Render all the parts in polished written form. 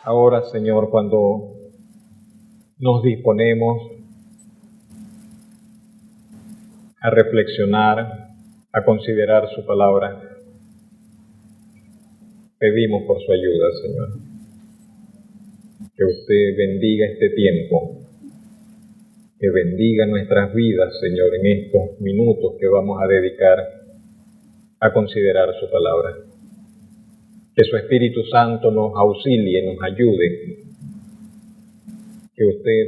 Ahora, Señor, cuando nos disponemos a reflexionar, a considerar su palabra, pedimos por su ayuda, Señor. Que usted bendiga este tiempo, que bendiga nuestras vidas, Señor, en estos minutos que vamos a dedicar a considerar su palabra. Que su Espíritu Santo nos auxilie, nos ayude, que usted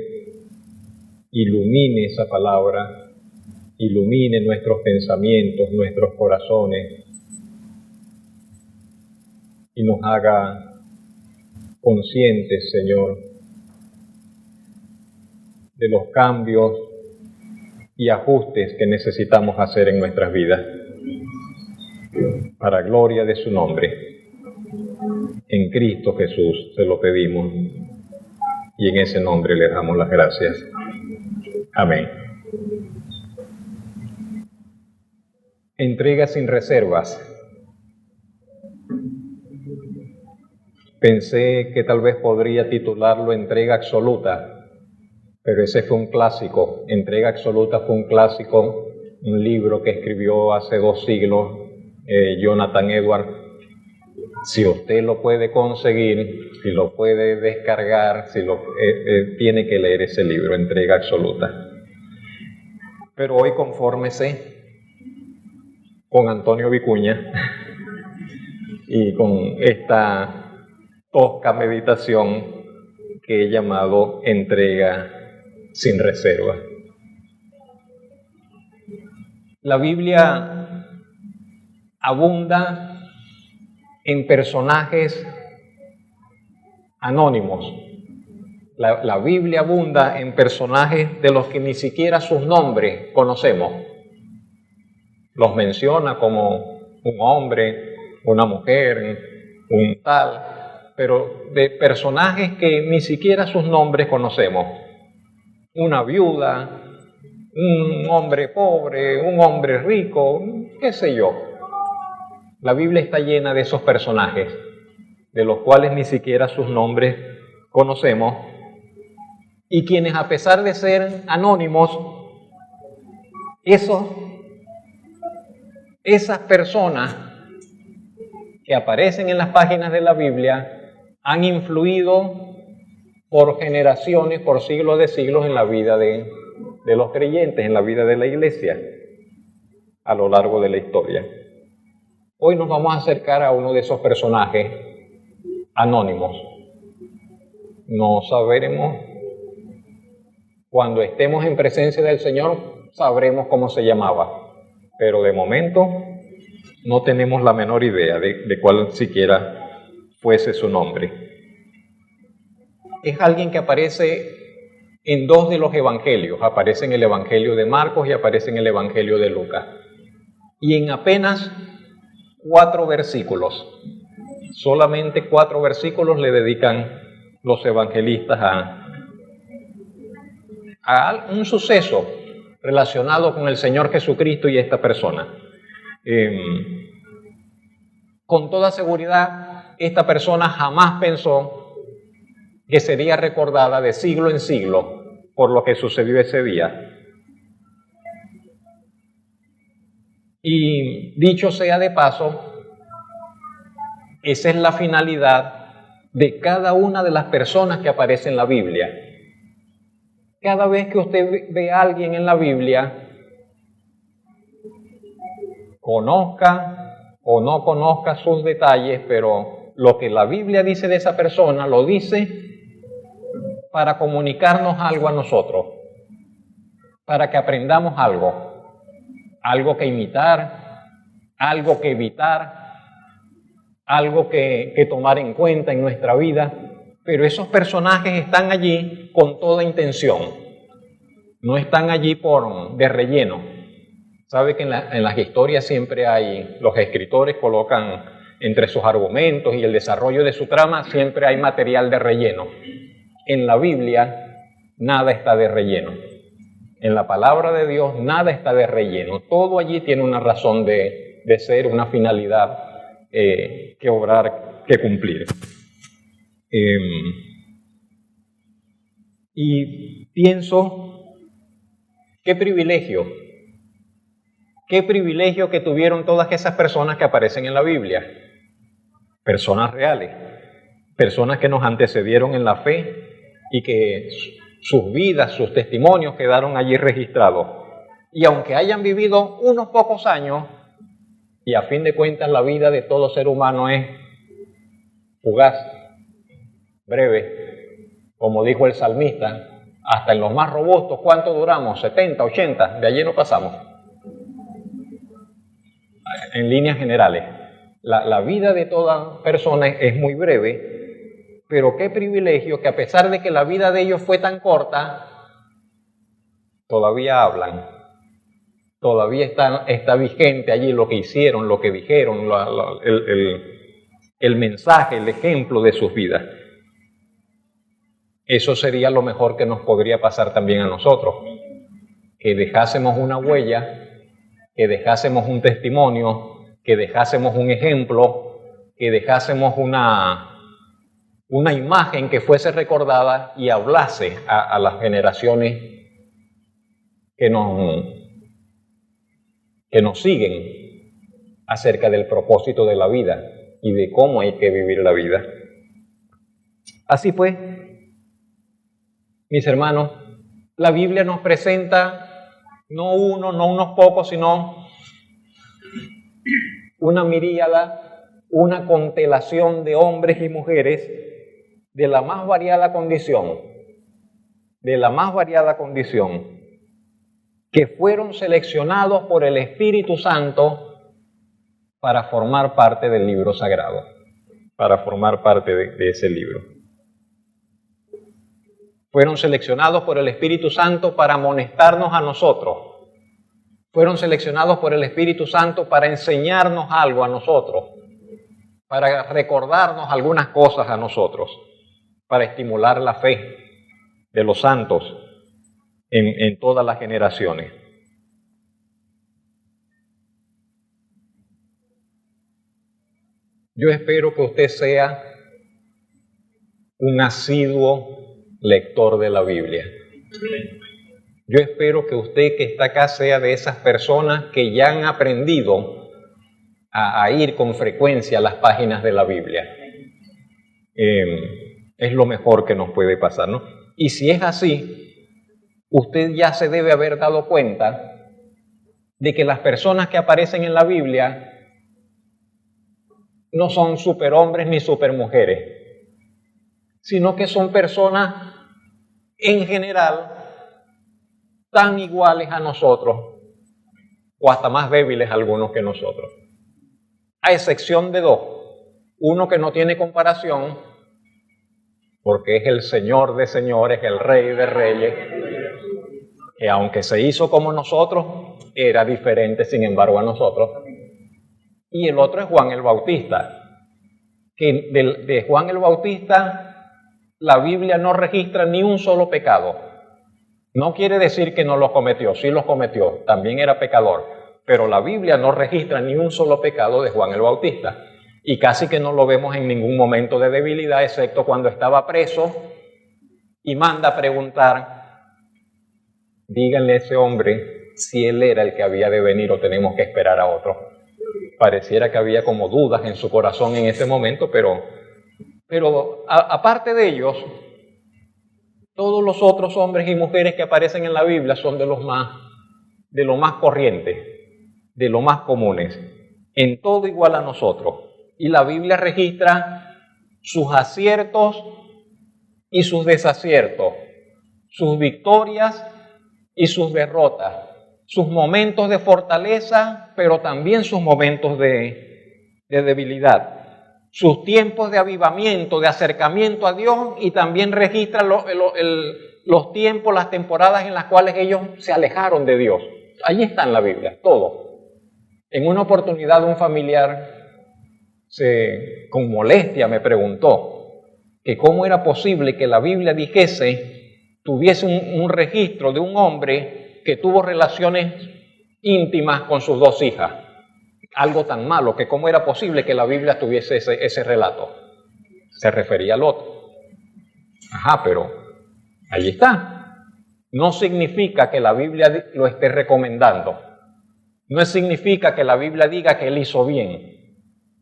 ilumine esa palabra, ilumine nuestros pensamientos, nuestros corazones, y nos haga conscientes, Señor, de los cambios y ajustes que necesitamos hacer en nuestras vidas, para gloria de su nombre. En Cristo Jesús se lo pedimos, y en ese nombre le damos las gracias. Amén. Entrega sin reservas. Pensé que tal vez podría titularlo Entrega Absoluta, pero ese fue un clásico. Entrega Absoluta fue un clásico, un libro que escribió hace 2 siglos Jonathan Edwards. Si usted lo puede conseguir, si lo puede descargar, tiene que leer ese libro, Entrega Absoluta. Pero hoy confórmese con Antonio Vicuña y con esta tosca meditación que he llamado Entrega sin reserva. La Biblia abunda en personajes anónimos. La Biblia abunda en personajes de los que ni siquiera sus nombres conocemos. Los menciona como un hombre, una mujer, un tal, pero de personajes que ni siquiera sus nombres conocemos. Una viuda, un hombre pobre, un hombre rico, qué sé yo. La Biblia está llena de esos personajes, de los cuales ni siquiera sus nombres conocemos, y quienes, a pesar de ser anónimos, esas personas que aparecen en las páginas de la Biblia han influido por generaciones, por siglos de siglos en la vida de los creyentes, en la vida de la iglesia, a lo largo de la historia. Hoy nos vamos a acercar a uno de esos personajes anónimos. No sabremos, cuando estemos en presencia del Señor, sabremos cómo se llamaba, pero de momento no tenemos la menor idea de cuál siquiera fuese su nombre. Es alguien que aparece en 2 de los evangelios, aparece en el Evangelio de Marcos y aparece en el Evangelio de Lucas, y en apenas 4 versículos, solamente 4 versículos le dedican los evangelistas a un suceso relacionado con el Señor Jesucristo y esta persona. Con toda seguridad, esta persona jamás pensó que sería recordada de siglo en siglo por lo que sucedió ese día. Y dicho sea de paso, esa es la finalidad de cada una de las personas que aparecen en la Biblia. Cada vez que usted ve a alguien en la Biblia, conozca o no conozca sus detalles, pero lo que la Biblia dice de esa persona lo dice para comunicarnos algo a nosotros, para que aprendamos algo que imitar, algo que evitar, algo que tomar en cuenta en nuestra vida. Pero esos personajes están allí con toda intención, no están allí de relleno. Sabe que en las historias siempre los escritores colocan entre sus argumentos y el desarrollo de su trama, siempre hay material de relleno. En la Biblia nada está de relleno. En la palabra de Dios nada está de relleno. Todo allí tiene una razón de ser, una finalidad que obrar, que cumplir. Y pienso, qué privilegio que tuvieron todas esas personas que aparecen en la Biblia. Personas reales, personas que nos antecedieron en la fe y que sus vidas, sus testimonios quedaron allí registrados. Y aunque hayan vivido unos pocos años, y a fin de cuentas la vida de todo ser humano es fugaz, breve, como dijo el salmista, hasta en los más robustos, ¿cuánto duramos? 70, 80, de allí no pasamos. En líneas generales, la vida de toda persona es muy breve, pero qué privilegio que a pesar de que la vida de ellos fue tan corta, todavía hablan, todavía está vigente allí lo que hicieron, lo que dijeron, el mensaje, el ejemplo de sus vidas. Eso sería lo mejor que nos podría pasar también a nosotros, que dejásemos una huella, que dejásemos un testimonio, que dejásemos un ejemplo, que dejásemos una imagen que fuese recordada y hablase a las generaciones que nos siguen acerca del propósito de la vida y de cómo hay que vivir la vida. Así pues, mis hermanos, la Biblia nos presenta no unos pocos, sino una miríada, una constelación de hombres y mujeres de la más variada condición, que fueron seleccionados por el Espíritu Santo para formar parte del libro sagrado, para formar parte de ese libro. Fueron seleccionados por el Espíritu Santo para amonestarnos a nosotros. Fueron seleccionados por el Espíritu Santo para enseñarnos algo a nosotros, para recordarnos algunas cosas a nosotros, para estimular la fe de los santos en todas las generaciones. Yo espero que usted sea un asiduo lector de la Biblia. Yo espero que usted que está acá sea de esas personas que ya han aprendido a ir con frecuencia a las páginas de la Biblia. Es lo mejor que nos puede pasar, ¿no? Y si es así, usted ya se debe haber dado cuenta de que las personas que aparecen en la Biblia no son superhombres ni supermujeres, sino que son personas en general tan iguales a nosotros, o hasta más débiles algunos que nosotros, a excepción de dos. Uno que no tiene comparación, porque es el Señor de señores, el Rey de reyes, que aunque se hizo como nosotros, era diferente sin embargo a nosotros. Y el otro es Juan el Bautista, que de Juan el Bautista la Biblia no registra ni un solo pecado. No quiere decir que no los cometió, sí los cometió, también era pecador, pero la Biblia no registra ni un solo pecado de Juan el Bautista. Y casi que no lo vemos en ningún momento de debilidad, excepto cuando estaba preso y manda a preguntar, díganle a ese hombre si él era el que había de venir o tenemos que esperar a otro. Pareciera que había como dudas en su corazón en ese momento, pero aparte de ellos, todos los otros hombres y mujeres que aparecen en la Biblia son de lo más corrientes, de lo más comunes, en todo igual a nosotros. Y la Biblia registra sus aciertos y sus desaciertos, sus victorias y sus derrotas, sus momentos de fortaleza, pero también sus momentos de debilidad, sus tiempos de avivamiento, de acercamiento a Dios, y también registra los tiempos, las temporadas en las cuales ellos se alejaron de Dios. Allí está en la Biblia, todo. En una oportunidad un familiar con molestia me preguntó que cómo era posible que la Biblia tuviese un registro de un hombre que tuvo relaciones íntimas con sus dos hijas. Algo tan malo, que cómo era posible que la Biblia tuviese ese relato. Se refería a Lot. Ajá, pero allí está. No significa que la Biblia lo esté recomendando. No significa que la Biblia diga que él hizo bien.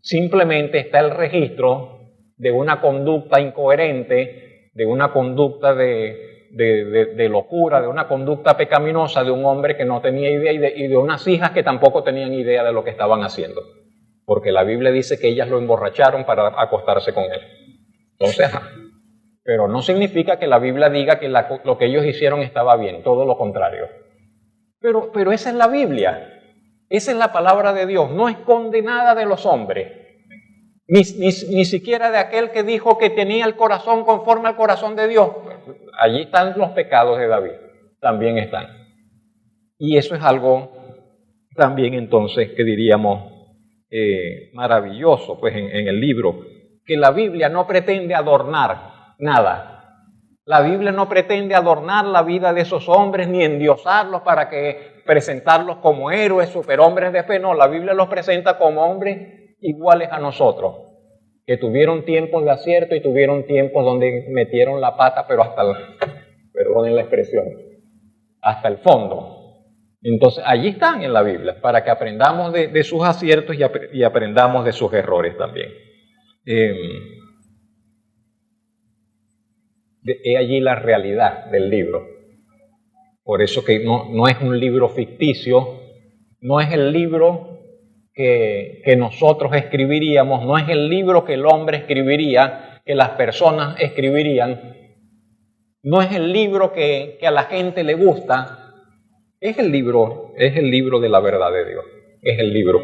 Simplemente está el registro de una conducta incoherente, de una conducta de locura, de una conducta pecaminosa de un hombre que no tenía idea y de unas hijas que tampoco tenían idea de lo que estaban haciendo. Porque la Biblia dice que ellas lo emborracharon para acostarse con él. Entonces, pero no significa que la Biblia diga que lo que ellos hicieron estaba bien, todo lo contrario. Pero esa es la Biblia. Esa es la palabra de Dios, no esconde nada de los hombres, ni siquiera de aquel que dijo que tenía el corazón conforme al corazón de Dios. Allí están los pecados de David, también están. Y eso es algo también entonces que diríamos maravilloso pues en el libro, que la Biblia no pretende adornar nada. La Biblia no pretende adornar la vida de esos hombres ni endiosarlos para que presentarlos como héroes, superhombres de fe. No, la Biblia los presenta como hombres iguales a nosotros, que tuvieron tiempos de acierto y tuvieron tiempos donde metieron la pata, pero perdonen la expresión, hasta el fondo. Entonces, allí están en la Biblia, para que aprendamos de sus aciertos y aprendamos de sus errores también. He allí la realidad del libro. Por eso que no es un libro ficticio, no es el libro que nosotros escribiríamos, no es el libro que el hombre escribiría, que las personas escribirían, no es el libro que a la gente le gusta, es el libro de la verdad de Dios, es el libro.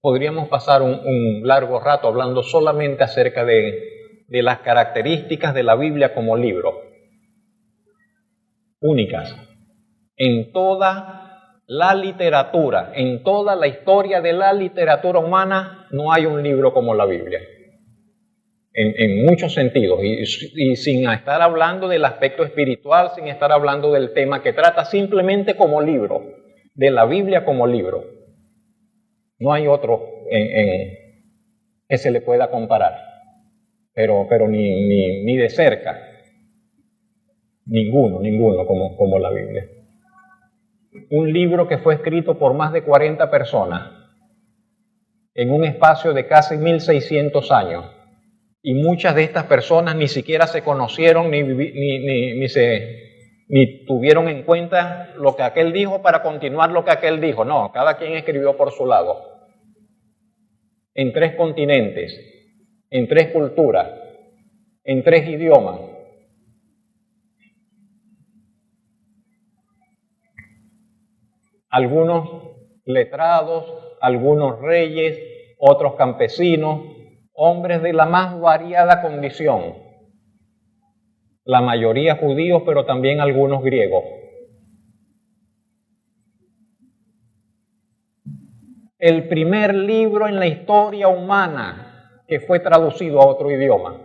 Podríamos pasar un largo rato hablando solamente acerca de las características de la Biblia como libro, únicas. En toda la literatura, en toda la historia de la literatura humana, no hay un libro como la Biblia, en muchos sentidos, y sin estar hablando del aspecto espiritual, sin estar hablando del tema que trata, simplemente como libro, de la Biblia como libro. No hay otro que se le pueda comparar, pero ni de cerca, ninguno como la Biblia. Un libro que fue escrito por más de 40 personas en un espacio de casi 1600 años, y muchas de estas personas ni siquiera se conocieron ni tuvieron en cuenta lo que aquel dijo para continuar lo que aquel dijo. No, cada quien escribió por su lado. En 3 continentes, en 3 culturas, en 3 idiomas. Algunos letrados, algunos reyes, otros campesinos, hombres de la más variada condición. La mayoría judíos, pero también algunos griegos. El primer libro en la historia humana que fue traducido a otro idioma.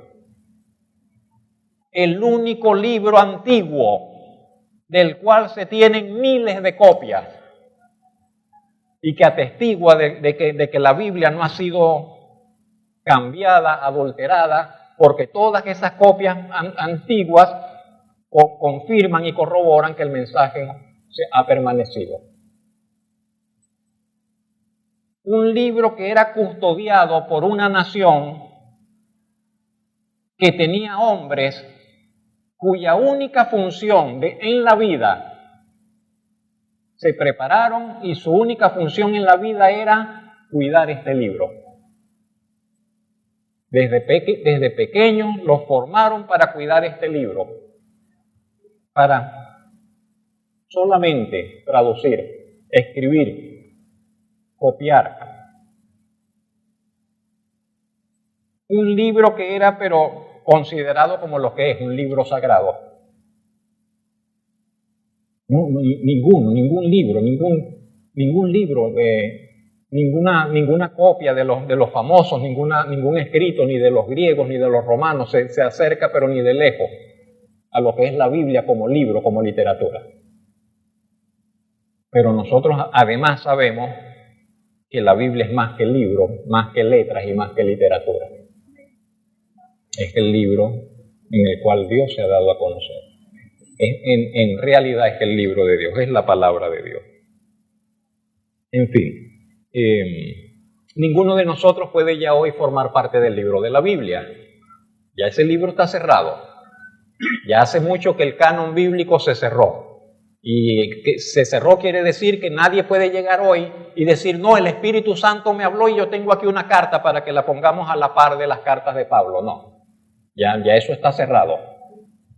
El único libro antiguo del cual se tienen miles de copias y que atestigua de que la Biblia no ha sido cambiada, adulterada, porque todas esas copias antiguas confirman y corroboran que el mensaje ha permanecido. Un libro que era custodiado por una nación que tenía hombres cuya única función en la vida se prepararon y su única función en la vida era cuidar este libro. Desde pequeños los formaron para cuidar este libro, para solamente traducir, escribir, copiar. Un libro que era pero considerado como lo que es un libro sagrado. Ningún libro, ninguna copia de los famosos, ningún escrito, ni de los griegos, ni de los romanos, se acerca, pero ni de lejos, a lo que es la Biblia como libro, como literatura. Pero nosotros además sabemos que la Biblia es más que libro, más que letras y más que literatura. Es el libro en el cual Dios se ha dado a conocer. En realidad es el libro de Dios, es la palabra de Dios. En fin, ninguno de nosotros puede ya hoy formar parte del libro de la Biblia. Ya ese libro está cerrado. Ya hace mucho que el canon bíblico se cerró. Y que se cerró quiere decir que nadie puede llegar hoy y decir, no, el Espíritu Santo me habló y yo tengo aquí una carta para que la pongamos a la par de las cartas de Pablo. No, ya eso está cerrado.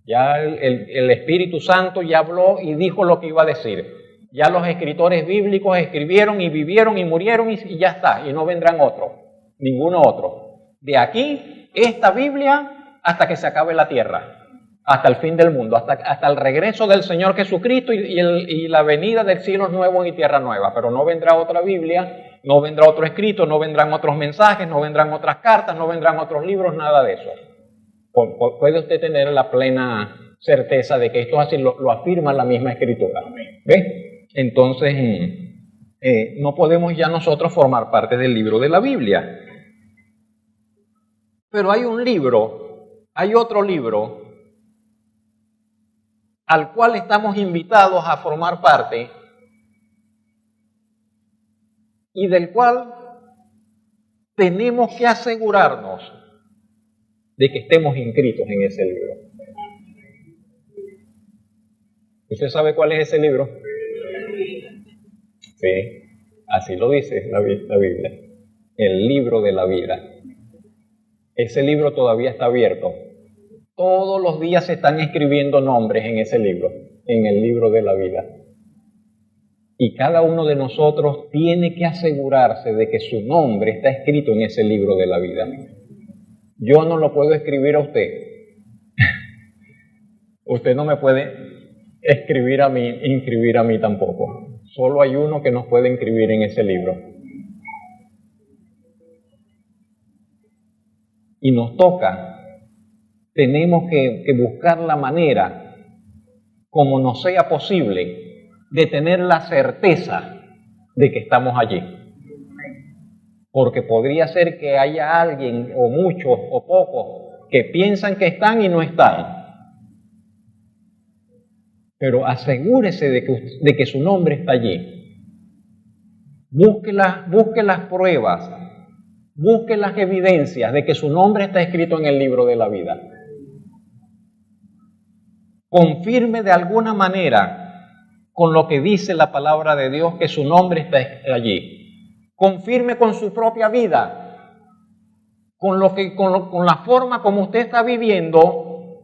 Ya el Espíritu Santo ya habló y dijo lo que iba a decir. Ya los escritores bíblicos escribieron y vivieron y murieron y ya está. Y no vendrán otros, ninguno otro. De aquí, esta Biblia hasta que se acabe la tierra. Hasta el fin del mundo, hasta el regreso del Señor Jesucristo y la venida del cielo nuevo y tierra nueva. Pero no vendrá otra Biblia, no vendrá otro escrito, no vendrán otros mensajes, no vendrán otras cartas, no vendrán otros libros, nada de eso. Puede usted tener la plena certeza de que esto así lo afirma la misma Escritura. ¿Ve? Entonces, no podemos ya nosotros formar parte del libro de la Biblia. Pero hay otro libro al cual estamos invitados a formar parte y del cual tenemos que asegurarnos de que estemos inscritos en ese libro. ¿Usted sabe cuál es ese libro? Sí, así lo dice la Biblia, el libro de la vida. Ese libro todavía está abierto. Todos los días se están escribiendo nombres en ese libro, en el libro de la vida. Y cada uno de nosotros tiene que asegurarse de que su nombre está escrito en ese libro de la vida. Yo no lo puedo escribir a usted. Usted no me puede inscribir a mí tampoco. Solo hay uno que nos puede inscribir en ese libro. Y nos toca. Tenemos que buscar la manera, como nos sea posible, de tener la certeza de que estamos allí. Porque podría ser que haya alguien, o muchos, o pocos, que piensan que están y no están. Pero asegúrese de que su nombre está allí. Busque las pruebas, busque las evidencias de que su nombre está escrito en el libro de la vida. Confirme de alguna manera con lo que dice la palabra de Dios que su nombre está allí. Confirme con su propia vida, con la forma como usted está viviendo,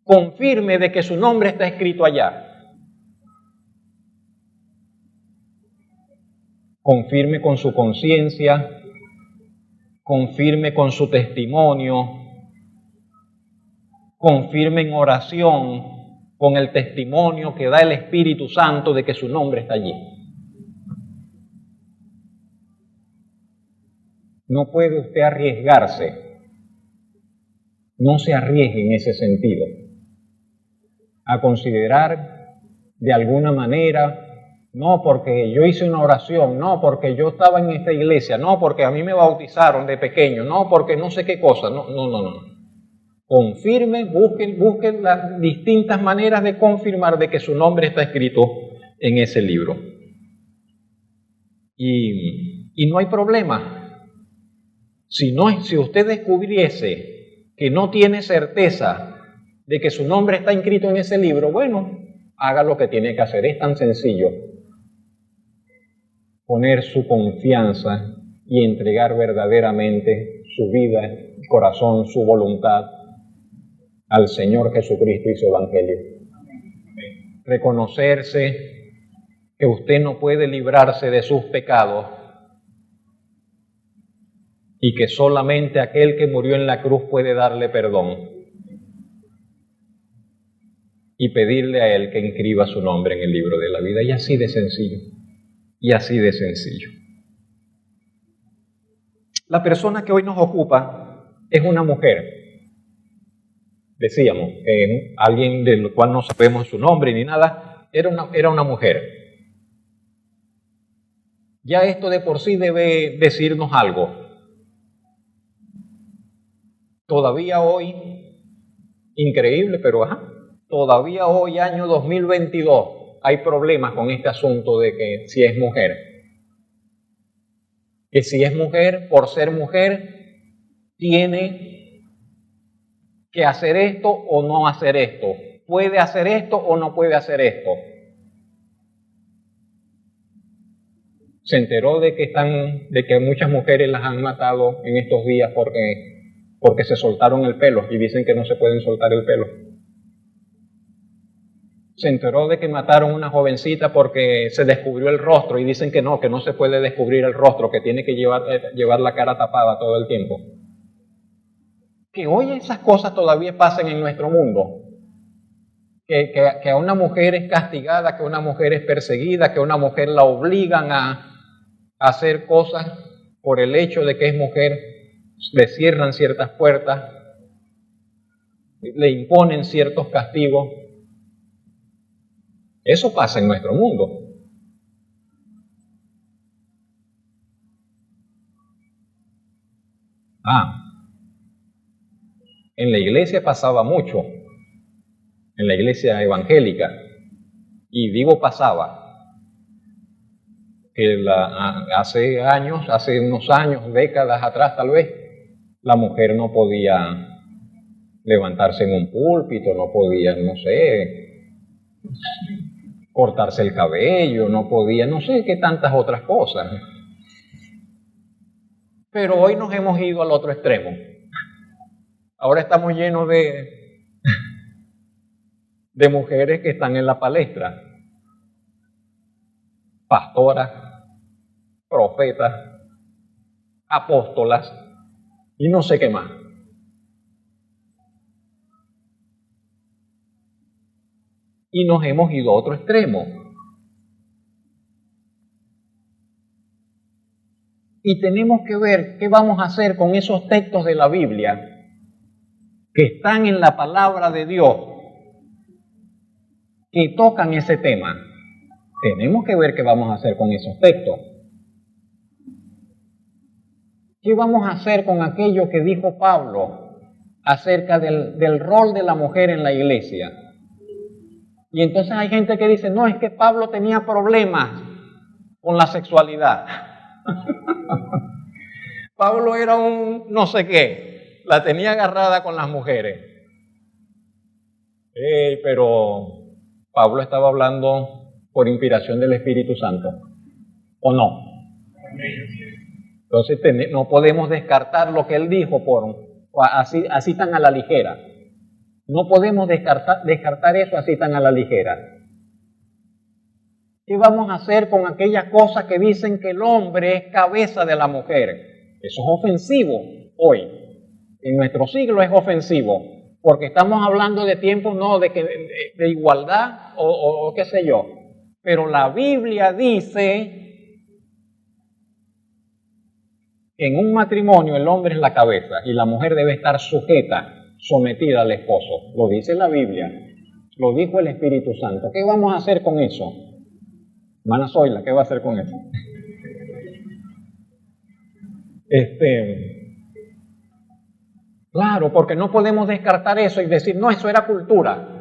confirme de que su nombre está escrito allá. Confirme con su conciencia, confirme con su testimonio, confirme en oración con el testimonio que da el Espíritu Santo de que su nombre está allí. No puede usted arriesgarse. No se arriesgue en ese sentido a considerar de alguna manera, no porque yo hice una oración, no porque yo estaba en esta iglesia, no porque a mí me bautizaron de pequeño, no porque no sé qué cosa, no. Confirme, busquen las distintas maneras de confirmar de que su nombre está escrito en ese libro. Y no hay problema. Si usted descubriese que no tiene certeza de que su nombre está inscrito en ese libro, bueno, haga lo que tiene que hacer. Es tan sencillo. Poner su confianza y entregar verdaderamente su vida, corazón, su voluntad al Señor Jesucristo y su Evangelio. Reconocerse que usted no puede librarse de sus pecados y que solamente aquel que murió en la cruz puede darle perdón y pedirle a Él que inscriba su nombre en el libro de la vida. Y así de sencillo. Y así de sencillo. La persona que hoy nos ocupa es una mujer. Decíamos, alguien del cual no sabemos su nombre ni nada, era una mujer. Ya esto de por sí debe decirnos algo. Todavía hoy, increíble, pero todavía hoy, año 2022, hay problemas con este asunto de que si es mujer. Que si es mujer, por ser mujer, tiene que hacer esto o no hacer esto. Puede hacer esto o no puede hacer esto. Se enteró de que muchas mujeres las han matado en estos días porque se soltaron el pelo y dicen que no se pueden soltar el pelo. Se enteró de que mataron a una jovencita porque se descubrió el rostro y dicen que no se puede descubrir el rostro, que tiene que llevar la cara tapada todo el tiempo. Que hoy esas cosas todavía pasan en nuestro mundo. Que a una mujer es castigada, que a una mujer es perseguida, que a una mujer la obligan a hacer cosas por el hecho de que es mujer, le cierran ciertas puertas, le imponen ciertos castigos. Eso pasa en nuestro mundo. En la iglesia pasaba mucho, en la iglesia evangélica, y digo pasaba, que hace unos años, décadas atrás tal vez, la mujer no podía levantarse en un púlpito, no podía, no sé, cortarse el cabello, no podía, no sé qué tantas otras cosas. Pero hoy nos hemos ido al otro extremo. Ahora estamos llenos de mujeres que están en la palestra, pastoras, profetas, apóstolas y no sé qué más. Y nos hemos ido a otro extremo. Y tenemos que ver qué vamos a hacer con esos textos de la Biblia que están en la palabra de Dios, que tocan ese tema. Tenemos que ver qué vamos a hacer con esos textos. ¿Qué vamos a hacer con aquello que dijo Pablo acerca del rol de la mujer en la iglesia? Y entonces hay gente que dice, no, es que Pablo tenía problemas con la sexualidad. Pablo era un no sé qué, la tenía agarrada con las mujeres. Pero Pablo estaba hablando por inspiración del Espíritu Santo, ¿o no? Entonces no podemos descartar lo que él dijo así tan a la ligera. No podemos descartar eso así tan a la ligera. ¿Qué vamos a hacer con aquellas cosas que dicen que el hombre es cabeza de la mujer? Eso es ofensivo hoy. En nuestro siglo es ofensivo, porque estamos hablando de tiempos no de igualdad o qué sé yo. Pero la Biblia dice que en un matrimonio el hombre es la cabeza y la mujer debe estar sujeta, sometida al esposo. Lo dice la Biblia, lo dijo el Espíritu Santo. ¿Qué vamos a hacer con eso? Hermana Zoila, ¿qué va a hacer con eso? Claro, porque no podemos descartar eso y decir, no, eso era cultura.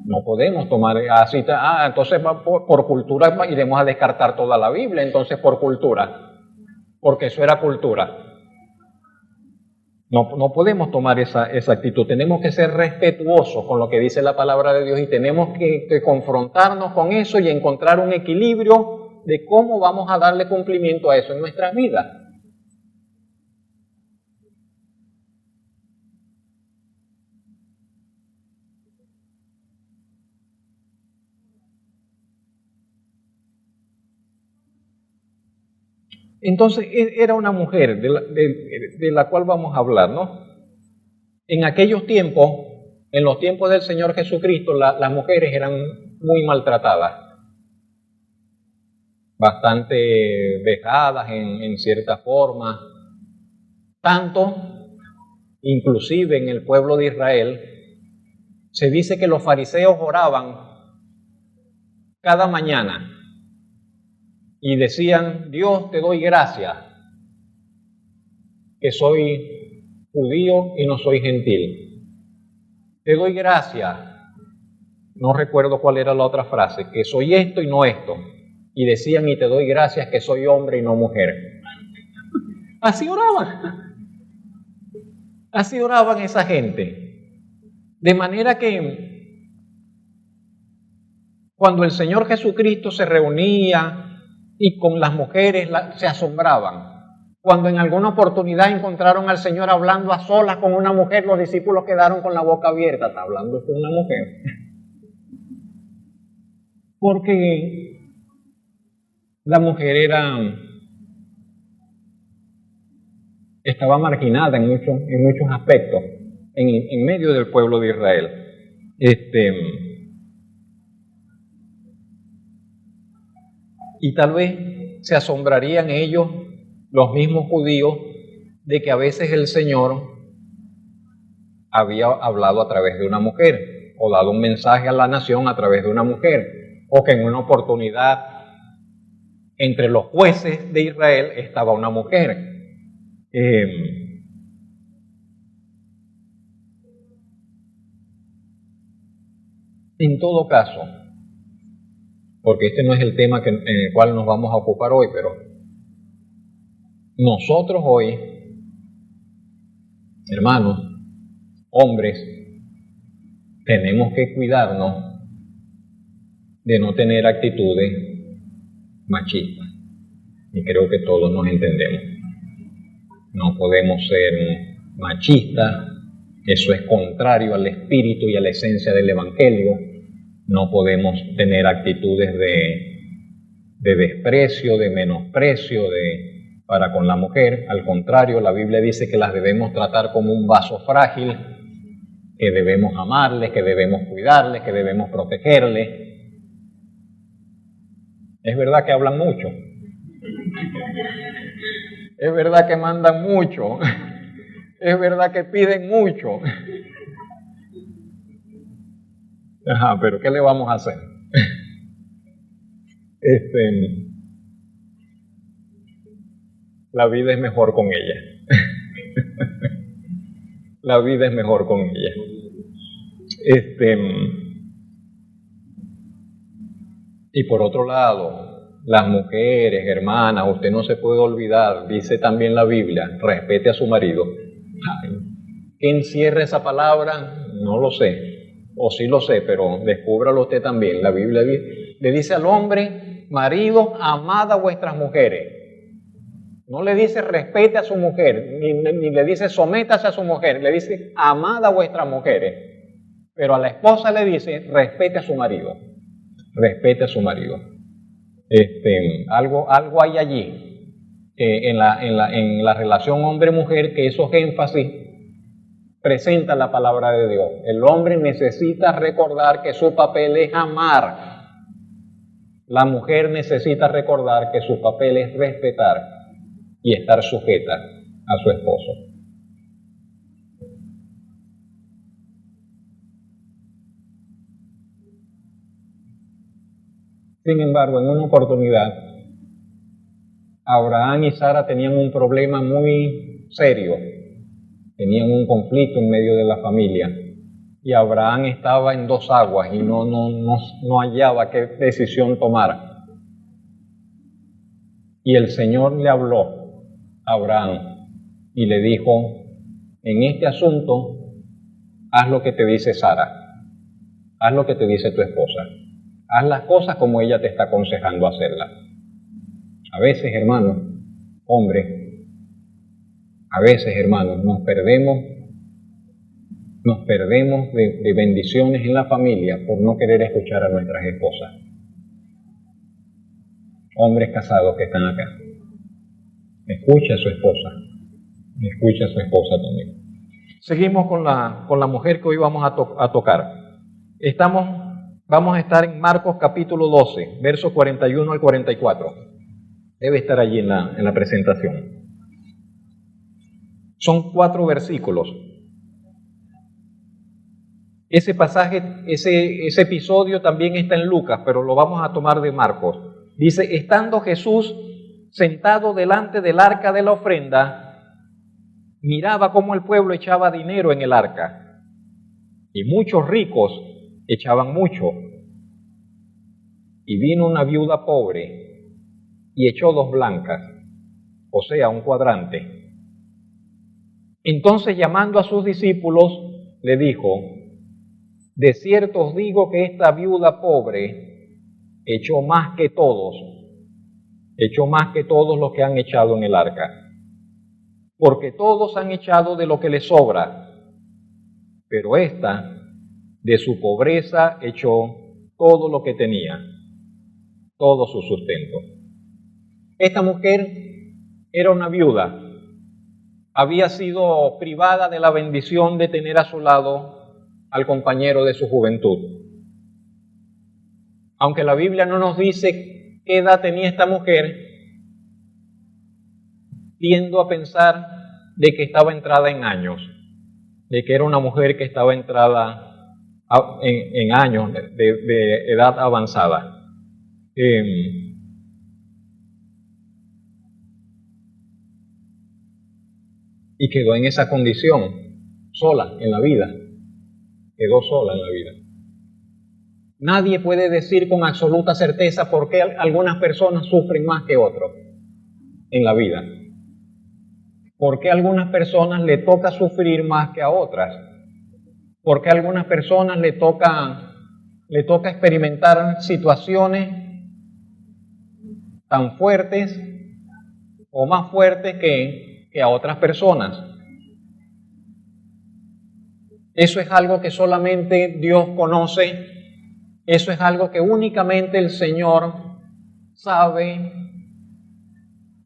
No podemos tomar así, entonces por cultura iremos a descartar toda la Biblia, entonces por cultura, porque eso era cultura. No podemos tomar esa actitud, tenemos que ser respetuosos con lo que dice la palabra de Dios y tenemos que confrontarnos con eso y encontrar un equilibrio de cómo vamos a darle cumplimiento a eso en nuestras vidas. Entonces era una mujer de la cual vamos a hablar, ¿no? En aquellos tiempos, en los tiempos del Señor Jesucristo, las mujeres eran muy maltratadas, bastante vejadas en cierta forma, tanto, inclusive en el pueblo de Israel, se dice que los fariseos oraban cada mañana y decían: Dios, te doy gracias, que soy judío y no soy gentil. Te doy gracias, no recuerdo cuál era la otra frase, que soy esto y no esto. Y decían: y te doy gracias que soy hombre y no mujer. Así oraban. Así oraban esa gente. De manera que cuando el Señor Jesucristo se reunía y con las mujeres se asombraban. Cuando en alguna oportunidad encontraron al Señor hablando a solas con una mujer, los discípulos quedaron con la boca abierta. ¿Está hablando con una mujer? Porque la mujer estaba marginada en muchos aspectos en medio del pueblo de Israel. Y tal vez se asombrarían ellos, los mismos judíos, de que a veces el Señor había hablado a través de una mujer o dado un mensaje a la nación a través de una mujer, o que en una oportunidad entre los jueces de Israel estaba una mujer. En todo caso, porque este no es el tema en el cual nos vamos a ocupar hoy, pero nosotros hoy, hermanos, hombres, tenemos que cuidarnos de no tener actitudes machistas. Y creo que todos nos entendemos. No podemos ser machistas, eso es contrario al espíritu y a la esencia del Evangelio. No podemos tener actitudes de desprecio, de menosprecio para con la mujer. Al contrario, la Biblia dice que las debemos tratar como un vaso frágil, que debemos amarles, que debemos cuidarles, que debemos protegerles. Es verdad que hablan mucho. Es verdad que mandan mucho. Es verdad que piden mucho. Ajá, pero ¿qué le vamos a hacer? La vida es mejor con ella. La vida es mejor con ella. Y por otro lado, las mujeres, hermanas, usted no se puede olvidar, dice también la Biblia, respete a su marido. Ay, ¿qué encierra esa palabra? No lo sé, o sí lo sé, pero descúbralo usted también. La Biblia le dice al hombre: marido, amad a vuestras mujeres. No le dice respete a su mujer, ni le dice sométase a su mujer, le dice amad a vuestras mujeres. Pero a la esposa le dice respete a su marido, respete a su marido. Algo hay allí en la relación hombre-mujer, que esos énfasis presentan la palabra de Dios. El hombre necesita recordar que su papel es amar. La mujer necesita recordar que su papel es respetar y estar sujeta a su esposo. Sin embargo, en una oportunidad, Abraham y Sara tenían un problema muy serio. Tenían un conflicto en medio de la familia. Y Abraham estaba en dos aguas y no hallaba qué decisión tomar. Y el Señor le habló a Abraham y le dijo: en este asunto, haz lo que te dice Sara, haz lo que te dice tu esposa, haz las cosas como ella te está aconsejando hacerlas. A veces, hermanos, hombres, a veces, hermanos, nos perdemos de bendiciones en la familia por no querer escuchar a nuestras esposas. Hombres casados que están acá, escucha a su esposa, escucha a su esposa también. Seguimos con la mujer que hoy vamos a tocar. Vamos a estar en Marcos capítulo 12, versos 41 al 44. Debe estar allí en la presentación. Son 4 versículos. Ese pasaje, ese episodio también está en Lucas, pero lo vamos a tomar de Marcos. Dice, estando Jesús sentado delante del arca de la ofrenda, miraba cómo el pueblo echaba dinero en el arca, y muchos ricos echaban mucho. Y vino una viuda pobre y echó 2 blancas, o sea, un cuadrante. Entonces, llamando a sus discípulos, le dijo, de cierto os digo que esta viuda pobre echó más que todos los que han echado en el arca, porque todos han echado de lo que les sobra, pero ésta de su pobreza echó todo lo que tenía, todo su sustento. Esta mujer era una viuda, había sido privada de la bendición de tener a su lado al compañero de su juventud. Aunque la Biblia no nos dice qué edad tenía esta mujer, tiendo a pensar de que estaba entrada en años, de que era una mujer que estaba entrada en años de edad avanzada. Y quedó en esa condición, sola en la vida. Quedó sola en la vida. Nadie puede decir con absoluta certeza por qué algunas personas sufren más que otros en la vida. ¿Por qué a algunas personas le toca sufrir más que a otras? ¿Por qué a algunas personas le toca experimentar situaciones tan fuertes o más fuertes que a otras personas? Eso es algo que solamente Dios conoce, eso es algo que únicamente el Señor sabe,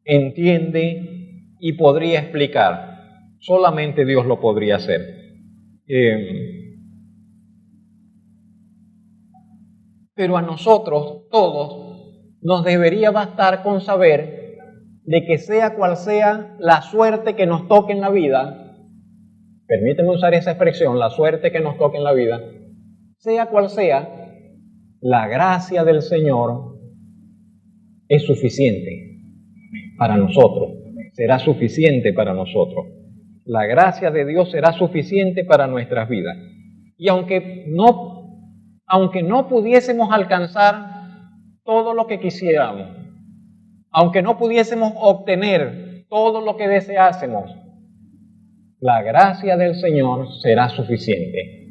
entiende y podría explicar. Solamente Dios lo podría hacer. Pero a nosotros, todos, nos debería bastar con saber de que sea cual sea la suerte que nos toque en la vida, permíteme usar esa expresión, la suerte que nos toque en la vida, sea cual sea, la gracia del Señor es suficiente para nosotros, será suficiente para nosotros. La gracia de Dios será suficiente para nuestras vidas. Y aunque no pudiésemos alcanzar todo lo que quisiéramos, aunque no pudiésemos obtener todo lo que deseásemos, la gracia del Señor será suficiente.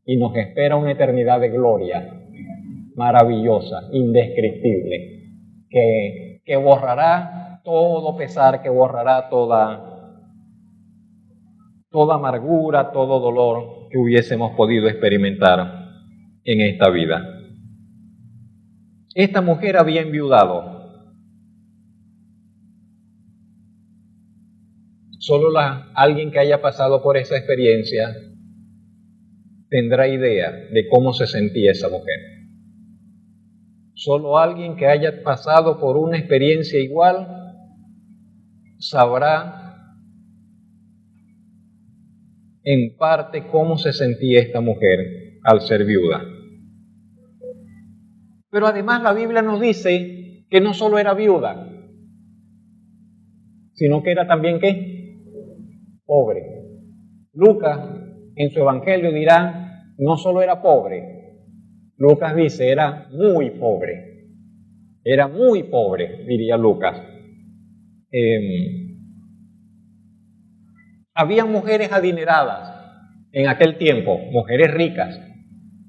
Y nos espera una eternidad de gloria maravillosa, indescriptible, que borrará todo pesar, que borrará toda amargura, todo dolor que hubiésemos podido experimentar en esta vida. Esta mujer había enviudado. Solo alguien que haya pasado por esa experiencia tendrá idea de cómo se sentía esa mujer. Solo alguien que haya pasado por una experiencia igual sabrá en parte cómo se sentía esta mujer al ser viuda. Pero además la Biblia nos dice que no solo era viuda, sino que era también ¿qué? Pobre. Lucas en su evangelio dirá, no solo era pobre, Lucas dice, era muy pobre. Era muy pobre, diría Lucas. Había mujeres adineradas en aquel tiempo, mujeres ricas,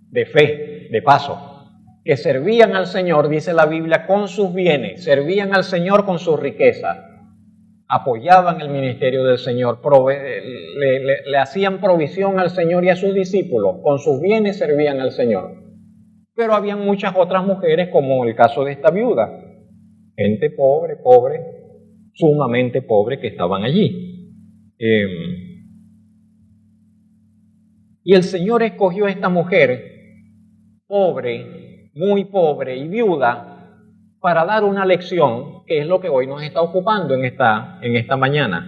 de fe, de paso, que servían al Señor, dice la Biblia, con sus bienes, servían al Señor con sus riquezas, apoyaban el ministerio del Señor, le hacían provisión al Señor y a sus discípulos, con sus bienes servían al Señor. Pero habían muchas otras mujeres, como el caso de esta viuda, gente pobre, sumamente pobre, que estaban allí. Y el Señor escogió a esta mujer, pobre, muy pobre y viuda, para dar una lección, que es lo que hoy nos está ocupando en esta mañana.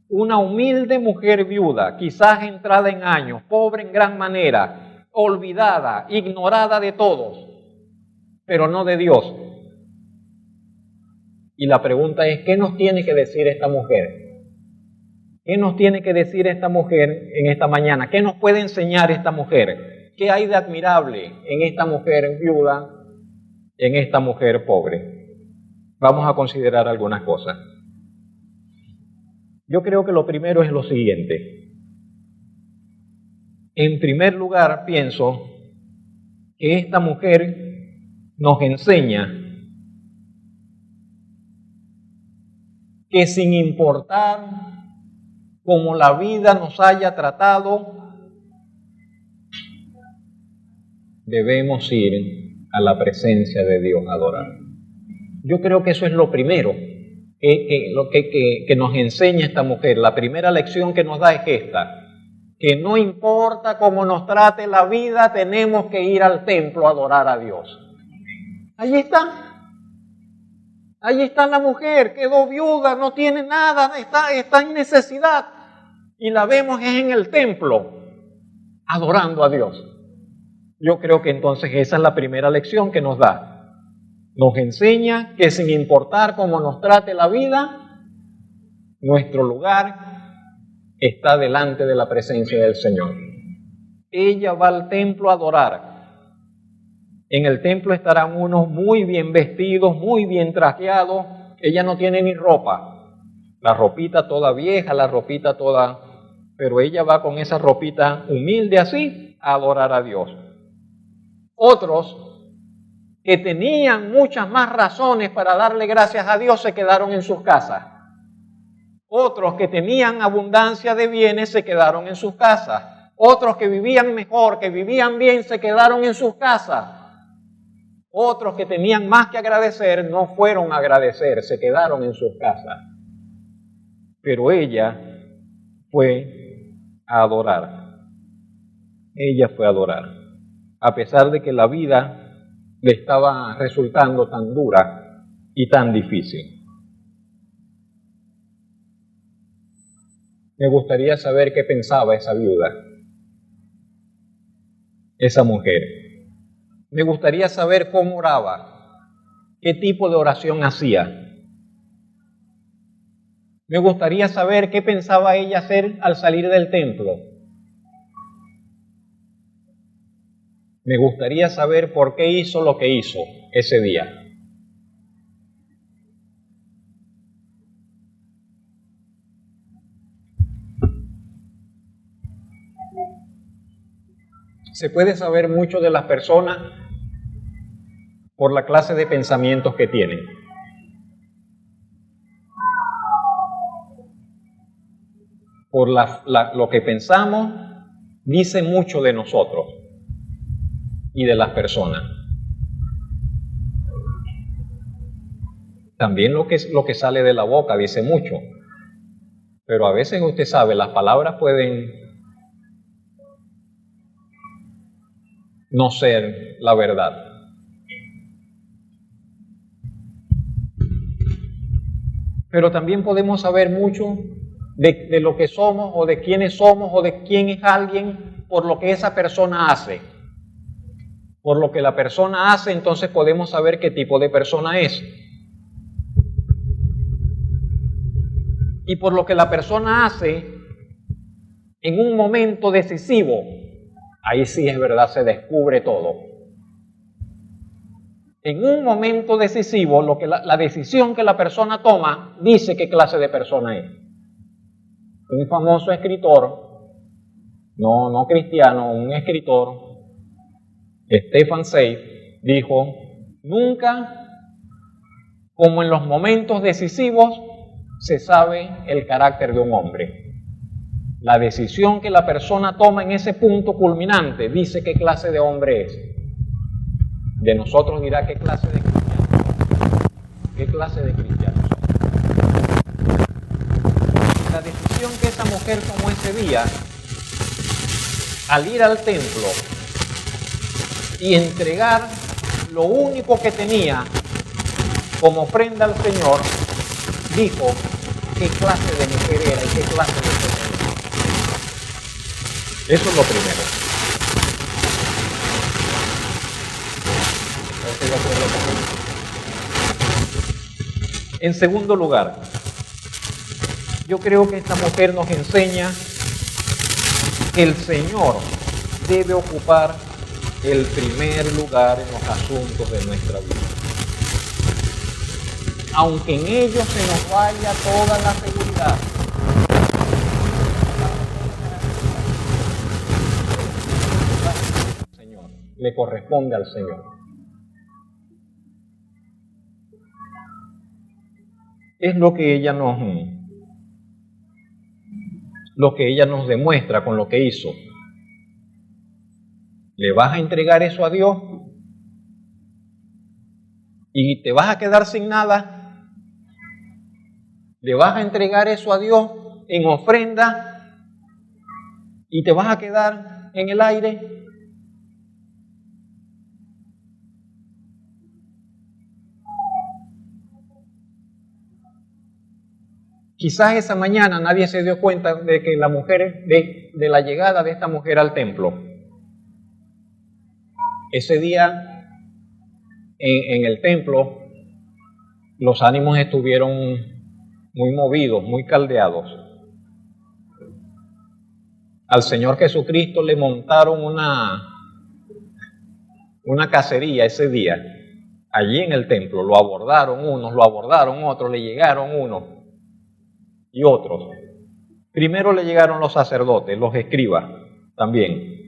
Una humilde mujer viuda, quizás entrada en años, pobre en gran manera, olvidada, ignorada de todos, pero no de Dios. Y la pregunta es, ¿qué nos tiene que decir esta mujer? ¿Qué nos tiene que decir esta mujer en esta mañana? ¿Qué nos puede enseñar esta mujer? ¿Qué hay de admirable en esta mujer viuda, en esta mujer pobre? Vamos a considerar algunas cosas. Yo creo que lo primero es lo siguiente. En primer lugar, pienso que esta mujer nos enseña que sin importar cómo la vida nos haya tratado, debemos ir a la presencia de Dios a adorar. Yo creo que eso es lo primero que nos enseña esta mujer. La primera lección que nos da es esta, que no importa cómo nos trate la vida, tenemos que ir al templo a adorar a Dios. Allí está. Allí está la mujer, quedó viuda, no tiene nada, está en necesidad. Y la vemos en el templo, adorando a Dios. Yo creo que entonces esa es la primera lección que nos da. Nos enseña que sin importar cómo nos trate la vida, nuestro lugar está delante de la presencia del Señor. Ella va al templo a adorar. En el templo estarán unos muy bien vestidos, muy bien trajeados. Ella no tiene ni ropa. La ropita toda vieja, la ropita toda... Pero ella va con esa ropita humilde así a adorar a Dios. Otros que tenían muchas más razones para darle gracias a Dios se quedaron en sus casas. Otros que tenían abundancia de bienes se quedaron en sus casas. Otros que vivían mejor, que vivían bien, se quedaron en sus casas. Otros que tenían más que agradecer no fueron a agradecer, se quedaron en sus casas. Pero ella fue a adorar. Ella fue a adorar. A pesar de que la vida le estaba resultando tan dura y tan difícil. Me gustaría saber qué pensaba esa viuda, esa mujer. Me gustaría saber cómo oraba, qué tipo de oración hacía. Me gustaría saber qué pensaba ella hacer al salir del templo. Me gustaría saber por qué hizo lo que hizo ese día. Se puede saber mucho de las personas por la clase de pensamientos que tienen. Por lo que pensamos, dice mucho de nosotros y de las personas. También lo que sale de la boca dice mucho. Pero a veces usted sabe, las palabras pueden no ser la verdad. Pero también podemos saber mucho de lo que somos o de quiénes somos o de quién es alguien por lo que esa persona hace. Por lo que la persona hace, entonces podemos saber qué tipo de persona es. Y por lo que la persona hace en un momento decisivo, ahí sí es verdad, se descubre todo. En un momento decisivo, la decisión que la persona toma dice qué clase de persona es. Un famoso escritor, no cristiano, un escritor, Stefan Zweig, dijo: nunca, como en los momentos decisivos, se sabe el carácter de un hombre. La decisión que la persona toma en ese punto culminante dice qué clase de hombre es. De nosotros dirá qué clase de cristiano. ¿Qué clase de cristiano? La decisión que esa mujer tomó ese día, al ir al templo y entregar lo único que tenía como ofrenda al Señor, dijo qué clase de mujer era y qué clase de mujer era. Eso es lo primero. estoy de acuerdo con él. En segundo lugar, yo creo que esta mujer nos enseña que el Señor debe ocupar el primer lugar en los asuntos de nuestra vida. Aunque en ellos se nos vaya toda la seguridad, Señor, le corresponde al Señor. Es lo que ella nos demuestra con lo que hizo. ¿Le vas a entregar eso a Dios? ¿Y te vas a quedar sin nada? ¿Le vas a entregar eso a Dios en ofrenda y te vas a quedar en el aire? Quizás esa mañana nadie se dio cuenta de que de la llegada de esta mujer al templo. Ese día en el templo los ánimos estuvieron muy movidos, muy caldeados. Al Señor Jesucristo le montaron una cacería ese día, allí en el templo. Lo abordaron unos, lo abordaron otros, le llegaron unos y otros. Primero le llegaron los sacerdotes, los escribas también,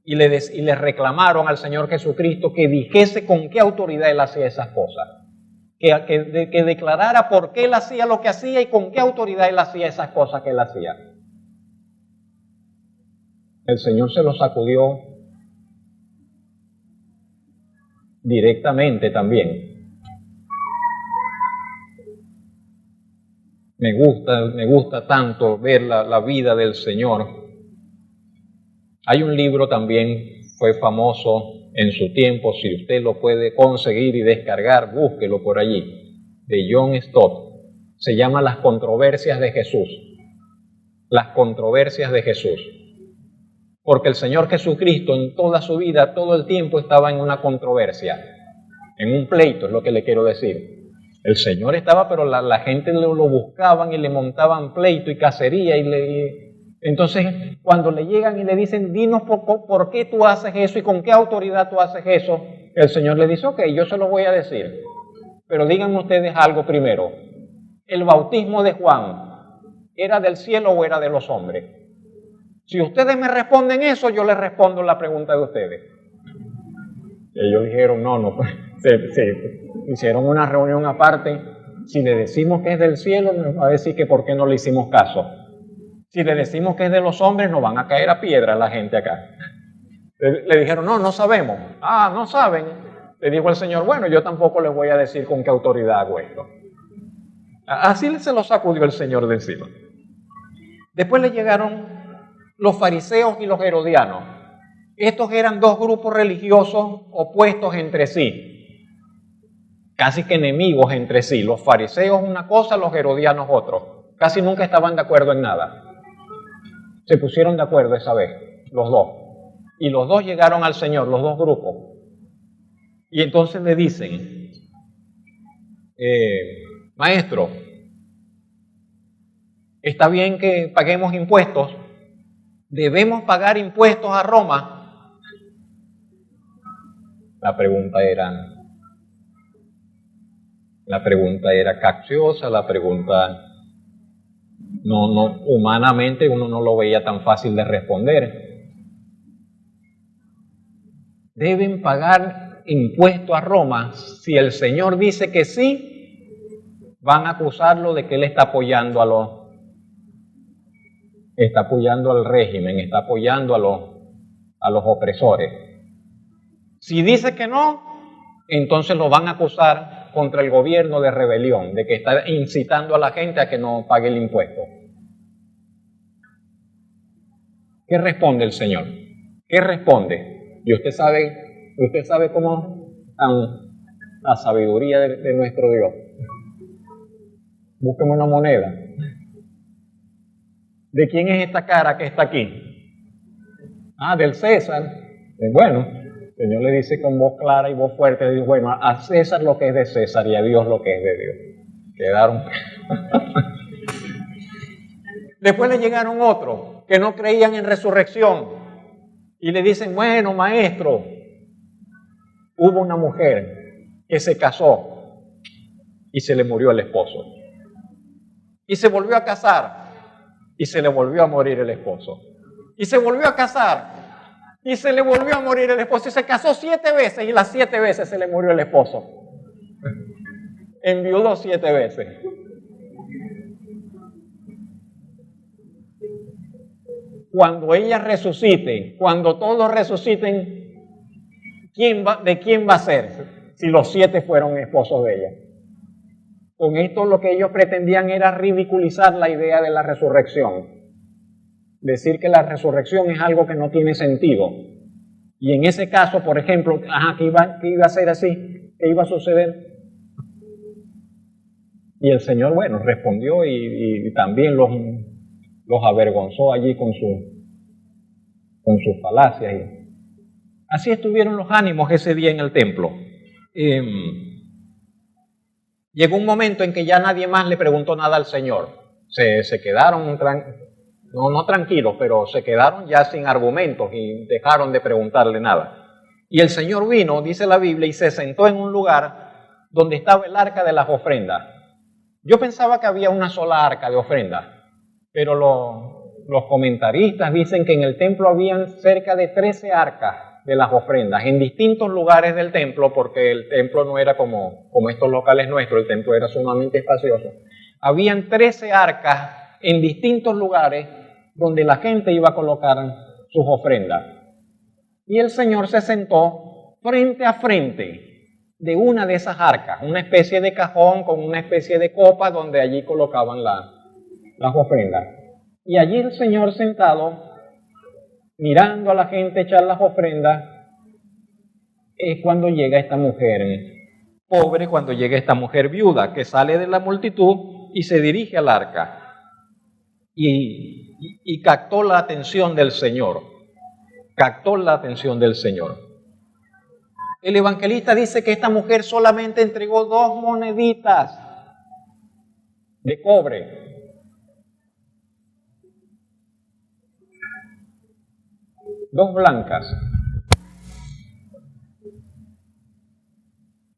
y le reclamaron al Señor Jesucristo que dijese con qué autoridad Él hacía esas cosas. Que declarara por qué Él hacía lo que hacía y con qué autoridad Él hacía esas cosas que Él hacía. El Señor se lo sacudió directamente también. Me gusta tanto ver la vida del Señor. Hay un libro también, fue famoso en su tiempo, si usted lo puede conseguir y descargar, búsquelo por allí, de John Stott. Se llama Las controversias de Jesús. Las controversias de Jesús. Porque el Señor Jesucristo en toda su vida, todo el tiempo estaba en una controversia, en un pleito, es lo que le quiero decir. El Señor estaba, pero la gente lo buscaban y le montaban pleito y cacería entonces, cuando le llegan y le dicen, dinos por qué tú haces eso y con qué autoridad tú haces eso, el Señor le dice, ok, yo se lo voy a decir, pero díganme ustedes algo primero. ¿El bautismo de Juan era del cielo o era de los hombres? Si ustedes me responden eso, yo les respondo la pregunta de ustedes. Y ellos dijeron, no, se hicieron una reunión aparte. Si le decimos que es del cielo, nos va a decir que por qué no le hicimos caso. Si le decimos que es de los hombres, nos van a caer a piedra la gente acá. Le dijeron, no sabemos. Ah, no saben. Le dijo el Señor, bueno, yo tampoco les voy a decir con qué autoridad hago esto. Así se lo sacudió el Señor de encima. Después le llegaron los fariseos y los herodianos. Estos eran dos grupos religiosos opuestos entre sí, casi que enemigos entre sí. Los fariseos una cosa, los herodianos otro. Casi nunca estaban de acuerdo en nada. Se pusieron de acuerdo esa vez, los dos. Y los dos llegaron al Señor, los dos grupos. Y entonces le dicen, maestro, está bien que paguemos impuestos. ¿Debemos pagar impuestos a Roma? La pregunta era capciosa, la pregunta humanamente uno no lo veía tan fácil de responder. ¿Deben pagar impuestos a Roma? Si el Señor dice que sí, van a acusarlo de que Él está apoyando al régimen, está apoyando a los opresores. Si dice que no, entonces lo van a acusar contra el gobierno de rebelión, de que está incitando a la gente a que no pague el impuesto. ¿Qué responde el Señor? ¿Qué responde? Y usted sabe cómo la sabiduría de nuestro Dios. Búsqueme una moneda. ¿De quién es esta cara que está aquí? Del César. Bueno, El Señor le dice con voz clara y voz fuerte, le dice, bueno, a César lo que es de César y a Dios lo que es de Dios. Quedaron. Después le llegaron otros que no creían en resurrección y le dicen, bueno, maestro, hubo una mujer que se casó y se le murió el esposo. Y se volvió a casar y se le volvió a morir el esposo. Y se volvió a casar y se le volvió a morir el esposo. Y se casó 7 veces y las 7 veces se le murió el esposo. Enviudó 7 veces. Cuando ella resucite, cuando todos resuciten, ¿de quién va a ser? Si los 7 fueron esposos de ella. Con esto lo que ellos pretendían era ridiculizar la idea de la resurrección. Decir que la resurrección es algo que no tiene sentido. Y en ese caso, por ejemplo, ¿qué iba a ser así? ¿Qué iba a suceder? Y el Señor, bueno, respondió y también los avergonzó allí con sus falacias. Así estuvieron los ánimos ese día en el templo. Llegó un momento en que ya nadie más le preguntó nada al Señor. Se quedaron, no tranquilos, pero se quedaron ya sin argumentos y dejaron de preguntarle nada. Y el Señor vino, dice la Biblia, y se sentó en un lugar donde estaba el arca de las ofrendas. Yo pensaba que había una sola arca de ofrendas, pero los comentaristas dicen que en el templo habían cerca de 13 arcas de las ofrendas en distintos lugares del templo, porque el templo no era como estos locales nuestros, el templo era sumamente espacioso. Habían 13 arcas en distintos lugares donde la gente iba a colocar sus ofrendas. Y el Señor se sentó frente a frente de una de esas arcas, una especie de cajón con una especie de copa donde allí colocaban las ofrendas. Y allí el Señor sentado, mirando a la gente echar las ofrendas, es cuando llega esta mujer pobre, cuando llega esta mujer viuda, que sale de la multitud y se dirige al arca. Y captó la atención del Señor. Captó la atención del Señor. El evangelista dice que esta mujer solamente entregó 2 moneditas de cobre. Dos blancas.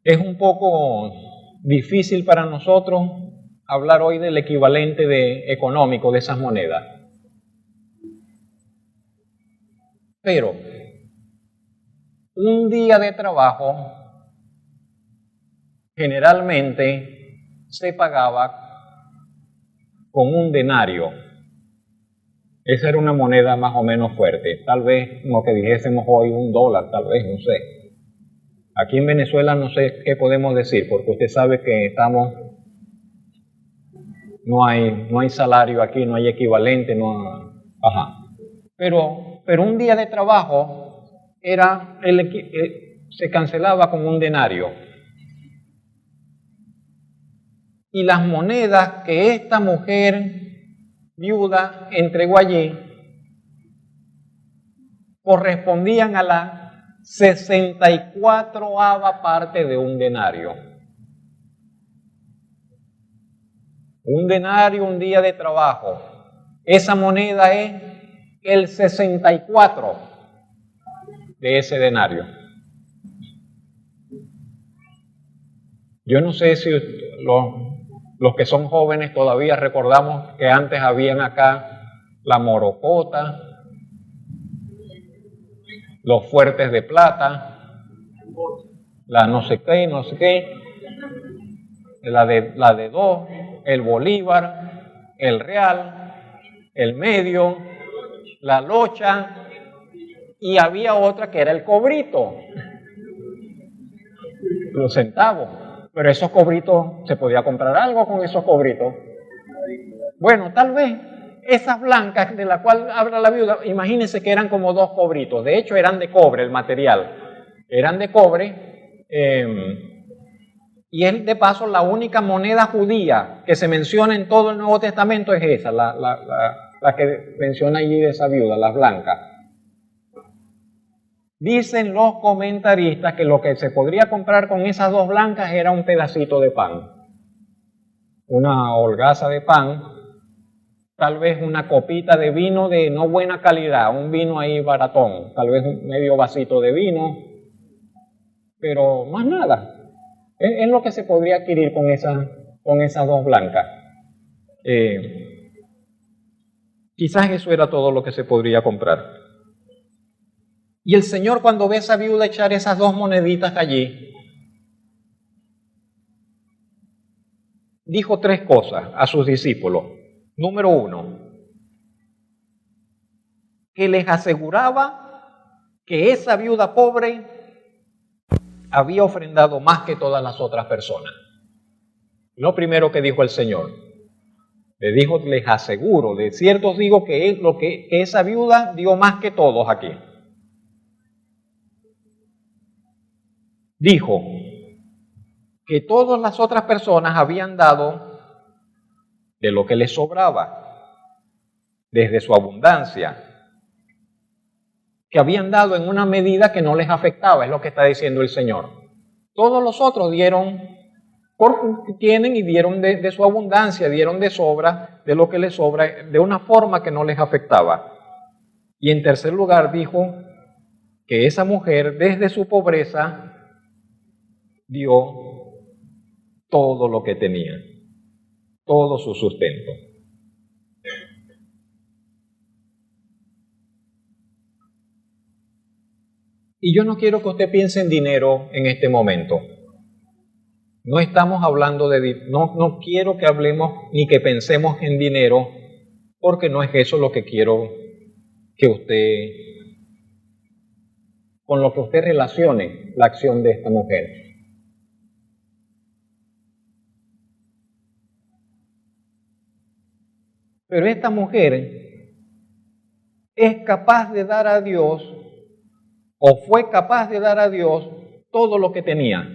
Es un poco difícil para nosotros hablar hoy del equivalente económico de esas monedas. Pero un día de trabajo generalmente se pagaba con un denario. Esa era una moneda más o menos fuerte. Tal vez, como que dijésemos hoy, $1, tal vez, no sé. Aquí en Venezuela no sé qué podemos decir, porque usted sabe que no hay salario aquí, no hay equivalente, Pero un día de trabajo se cancelaba con un denario. Y las monedas que esta mujer viuda entregó allí correspondían a la 64ª parte de un denario. Un denario, un día de trabajo. Esa moneda es el 64 de ese denario. Yo no sé si los que son jóvenes todavía recordamos que antes habían acá la morocota, los fuertes de plata, la no sé qué, la de 2, el bolívar, el real, el medio, la locha, y había otra que era el cobrito, los centavos. Pero esos cobritos, ¿se podía comprar algo con esos cobritos? Bueno, tal vez esas blancas de la cual habla la viuda, imagínense que eran como 2 cobritos. De hecho, eran de cobre el material. Eran de cobre. Y es de paso la única moneda judía que se menciona en todo el Nuevo Testamento es esa, la que menciona allí de esa viuda, las blancas. Dicen los comentaristas que lo que se podría comprar con esas 2 blancas era un pedacito de pan, una holgaza de pan, tal vez una copita de vino de no buena calidad, un vino ahí baratón, tal vez un medio vasito de vino, pero más nada. Es lo que se podría adquirir con esas 2 blancas. Quizás eso era todo lo que se podría comprar. Y el Señor, cuando ve a esa viuda echar esas 2 moneditas allí, dijo 3 cosas a sus discípulos. Número 1, que les aseguraba que esa viuda pobre había ofrendado más que todas las otras personas. Lo primero que dijo el Señor, le dijo, les aseguro, de cierto os digo que esa viuda dio más que todos aquí. Dijo que todas las otras personas habían dado de lo que les sobraba, desde su abundancia, que habían dado en una medida que no les afectaba, es lo que está diciendo el Señor. Todos los otros dieron porque tienen y dieron de su abundancia, dieron de sobra, de lo que les sobra, de una forma que no les afectaba. Y en tercer lugar dijo que esa mujer desde su pobreza dio todo lo que tenía, todo su sustento. Y yo no quiero que usted piense en dinero en este momento. No estamos hablando no quiero que hablemos ni que pensemos en dinero, porque no es eso lo que quiero que usted, con lo que usted relacione la acción de esta mujer. Pero esta mujer es capaz de dar a Dios, o fue capaz de dar a Dios todo lo que tenía,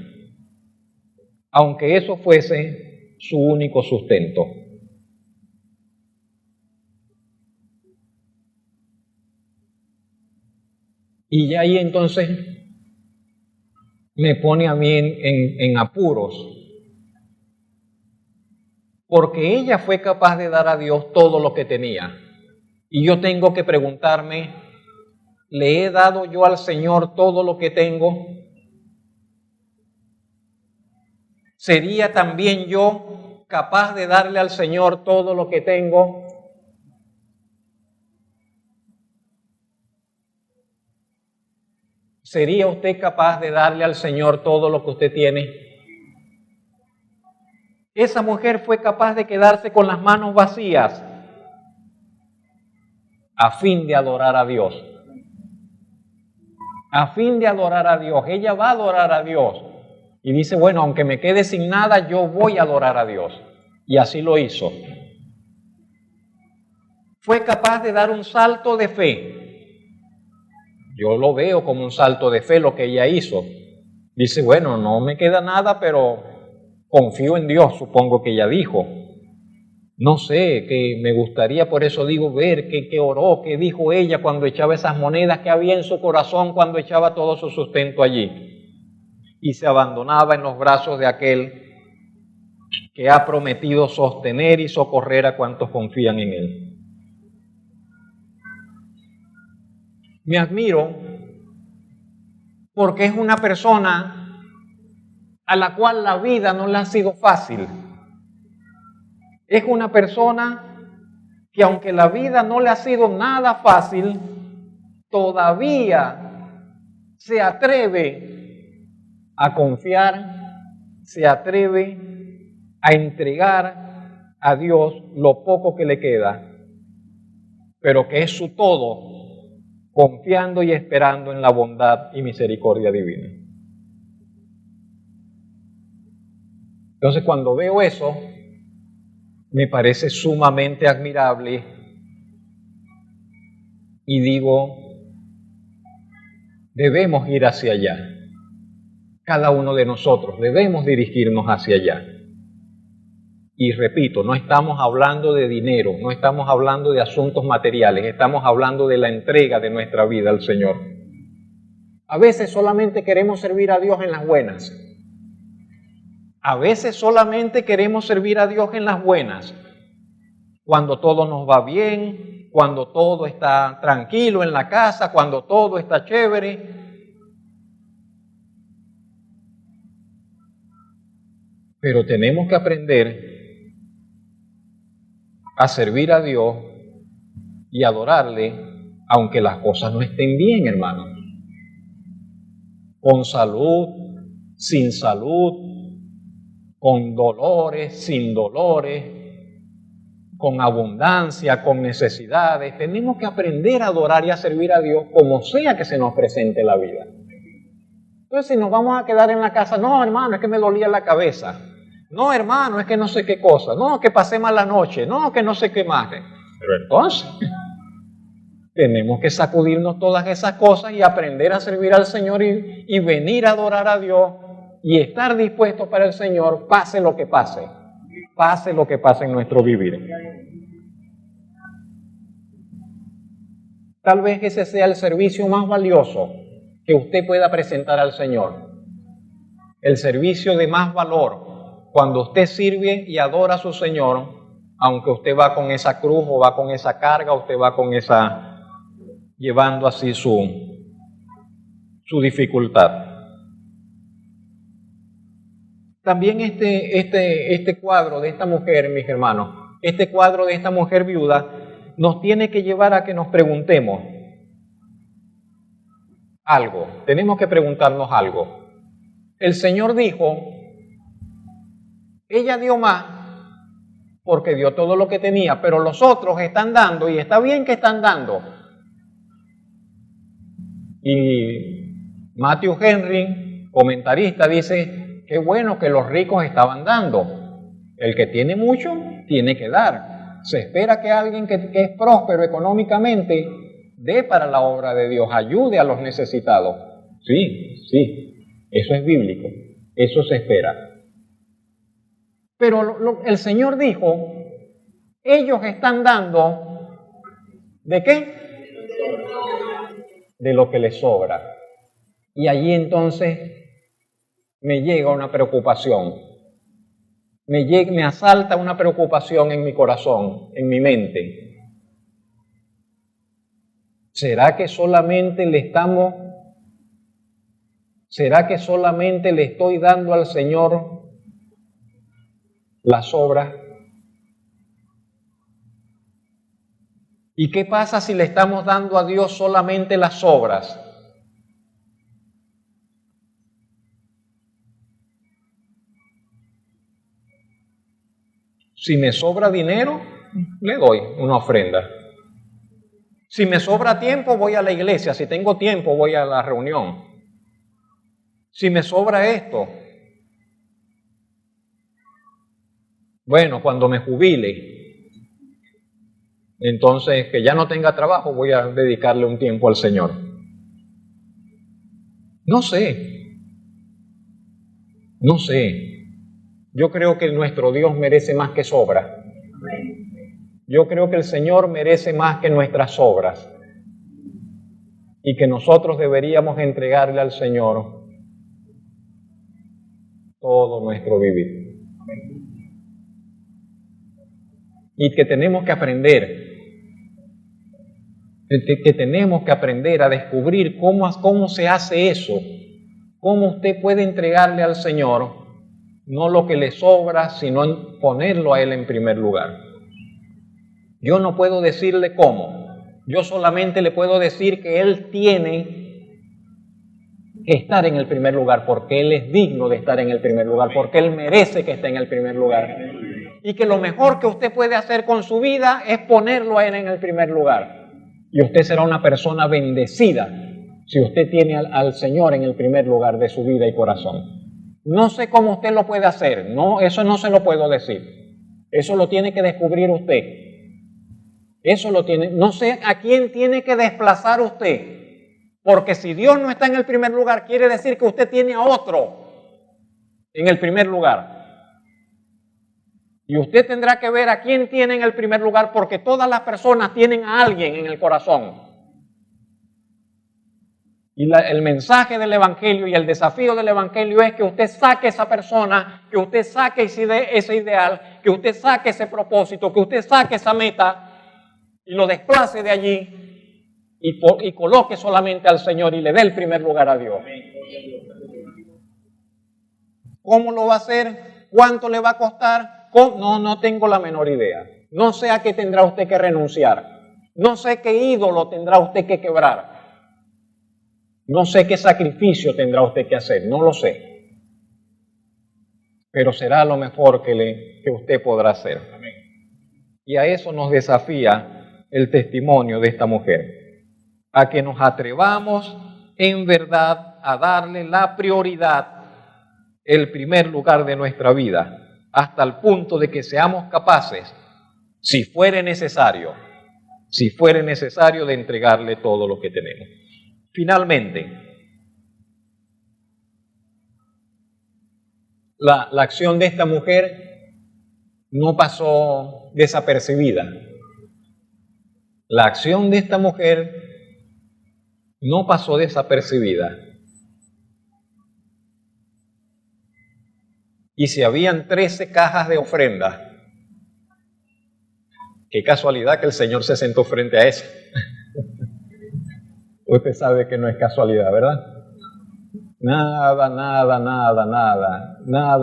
aunque eso fuese su único sustento. Y ya ahí entonces me pone a mí en apuros, porque ella fue capaz de dar a Dios todo lo que tenía. Y yo tengo que preguntarme, ¿le he dado yo al Señor todo lo que tengo? ¿Sería también yo capaz de darle al Señor todo lo que tengo? ¿Sería usted capaz de darle al Señor todo lo que usted tiene? Esa mujer fue capaz de quedarse con las manos vacías a fin de adorar a Dios. A fin de adorar a Dios. Ella va a adorar a Dios. Y dice, bueno, aunque me quede sin nada, yo voy a adorar a Dios. Y así lo hizo. Fue capaz de dar un salto de fe. Yo lo veo como un salto de fe lo que ella hizo. Dice, bueno, no me queda nada, pero confío en Dios, supongo que ella dijo. No sé, que me gustaría, por eso digo, ver qué oró, qué dijo ella cuando echaba esas monedas, qué había en su corazón cuando echaba todo su sustento allí. Y se abandonaba en los brazos de aquel que ha prometido sostener y socorrer a cuantos confían en él. Me admiro porque es una persona a la cual la vida no le ha sido fácil. Es una persona que aunque la vida no le ha sido nada fácil, todavía se atreve a confiar, se atreve a entregar a Dios lo poco que le queda, pero que es su todo, confiando y esperando en la bondad y misericordia divina. Entonces, cuando veo eso, me parece sumamente admirable y digo, debemos ir hacia allá. Cada uno de nosotros debemos dirigirnos hacia allá. Y repito, no estamos hablando de dinero, no estamos hablando de asuntos materiales, estamos hablando de la entrega de nuestra vida al Señor. A veces solamente queremos servir a Dios en las buenas. A veces solamente queremos servir a Dios en las buenas. Cuando todo nos va bien, cuando todo está tranquilo en la casa, cuando todo está chévere. Pero tenemos que aprender a servir a Dios y adorarle, aunque las cosas no estén bien, hermanos. Con salud, sin salud, con dolores, sin dolores, con abundancia, con necesidades. Tenemos que aprender a adorar y a servir a Dios como sea que se nos presente la vida. Entonces, si nos vamos a quedar en la casa, no, hermano, es que me dolía la cabeza. No, hermano, es que no sé qué cosa. No, que pasé mal la noche. No, que no sé qué más. Pero entonces, tenemos que sacudirnos todas esas cosas y aprender a servir al Señor y venir a adorar a Dios y estar dispuestos para el Señor, pase lo que pase. Pase lo que pase en nuestro vivir. Tal vez ese sea el servicio más valioso que usted pueda presentar al Señor. El servicio de más valor. Cuando usted sirve y adora a su Señor, aunque usted va con esa cruz o va con esa carga, usted va con esa, llevando así su dificultad. También este cuadro de esta mujer, mis hermanos, este cuadro de esta mujer viuda nos tiene que llevar a que nos preguntemos algo. Tenemos que preguntarnos algo. El Señor dijo, ella dio más porque dio todo lo que tenía, pero los otros están dando y está bien que están dando. Y Matthew Henry, comentarista, dice, qué bueno que los ricos estaban dando. El que tiene mucho, tiene que dar. Se espera que alguien que es próspero económicamente dé para la obra de Dios, ayude a los necesitados. Sí, eso es bíblico, eso se espera. Pero el Señor dijo, ellos están dando, ¿de qué? De lo que les sobra. Y allí entonces me llega una preocupación, me asalta una preocupación en mi corazón, en mi mente. ¿Será que solamente le estoy dando al Señor las obras? ¿Y qué pasa si le estamos dando a Dios solamente las obras? Si me sobra dinero, le doy una ofrenda. Si me sobra tiempo, voy a la iglesia. Si tengo tiempo, voy a la reunión. Si me sobra esto, bueno, cuando me jubile, entonces que ya no tenga trabajo, voy a dedicarle un tiempo al Señor. No sé. Yo creo que nuestro Dios merece más que sobra. Yo creo que el Señor merece más que nuestras obras. Y que nosotros deberíamos entregarle al Señor todo nuestro vivir. Y que tenemos que aprender a descubrir cómo se hace eso, cómo usted puede entregarle al Señor no lo que le sobra, sino ponerlo a Él en primer lugar. Yo no puedo decirle cómo, yo solamente le puedo decir que Él tiene que estar en el primer lugar, porque Él es digno de estar en el primer lugar, porque Él merece que esté en el primer lugar. Y que lo mejor que usted puede hacer con su vida es ponerlo a Él en el primer lugar. Y usted será una persona bendecida si usted tiene al Señor en el primer lugar de su vida y corazón. No sé cómo usted lo puede hacer, no, eso no se lo puedo decir. Eso lo tiene que descubrir usted. No sé a quién tiene que desplazar usted. Porque si Dios no está en el primer lugar, quiere decir que usted tiene a otro en el primer lugar. Y usted tendrá que ver a quién tiene en el primer lugar, porque todas las personas tienen a alguien en el corazón. Y el mensaje del Evangelio y el desafío del Evangelio es que usted saque esa persona, que usted saque ese ideal, que usted saque ese propósito, que usted saque esa meta y lo desplace de allí y coloque solamente al Señor y le dé el primer lugar a Dios. ¿Cómo lo va a hacer? ¿Cuánto le va a costar? No tengo la menor idea. No sé a qué tendrá usted que renunciar. No sé qué ídolo tendrá usted que quebrar. No sé qué sacrificio tendrá usted que hacer, no lo sé. Pero será lo mejor que usted podrá hacer. Y a eso nos desafía el testimonio de esta mujer. A que nos atrevamos en verdad a darle la prioridad, el primer lugar de nuestra vida, hasta el punto de que seamos capaces, si fuere necesario, de entregarle todo lo que tenemos. Finalmente, la acción de esta mujer no pasó desapercibida. La acción de esta mujer no pasó desapercibida. Y si habían 13 cajas de ofrenda, qué casualidad que el Señor se sentó frente a esa. Usted sabe que no es casualidad, ¿verdad? Nada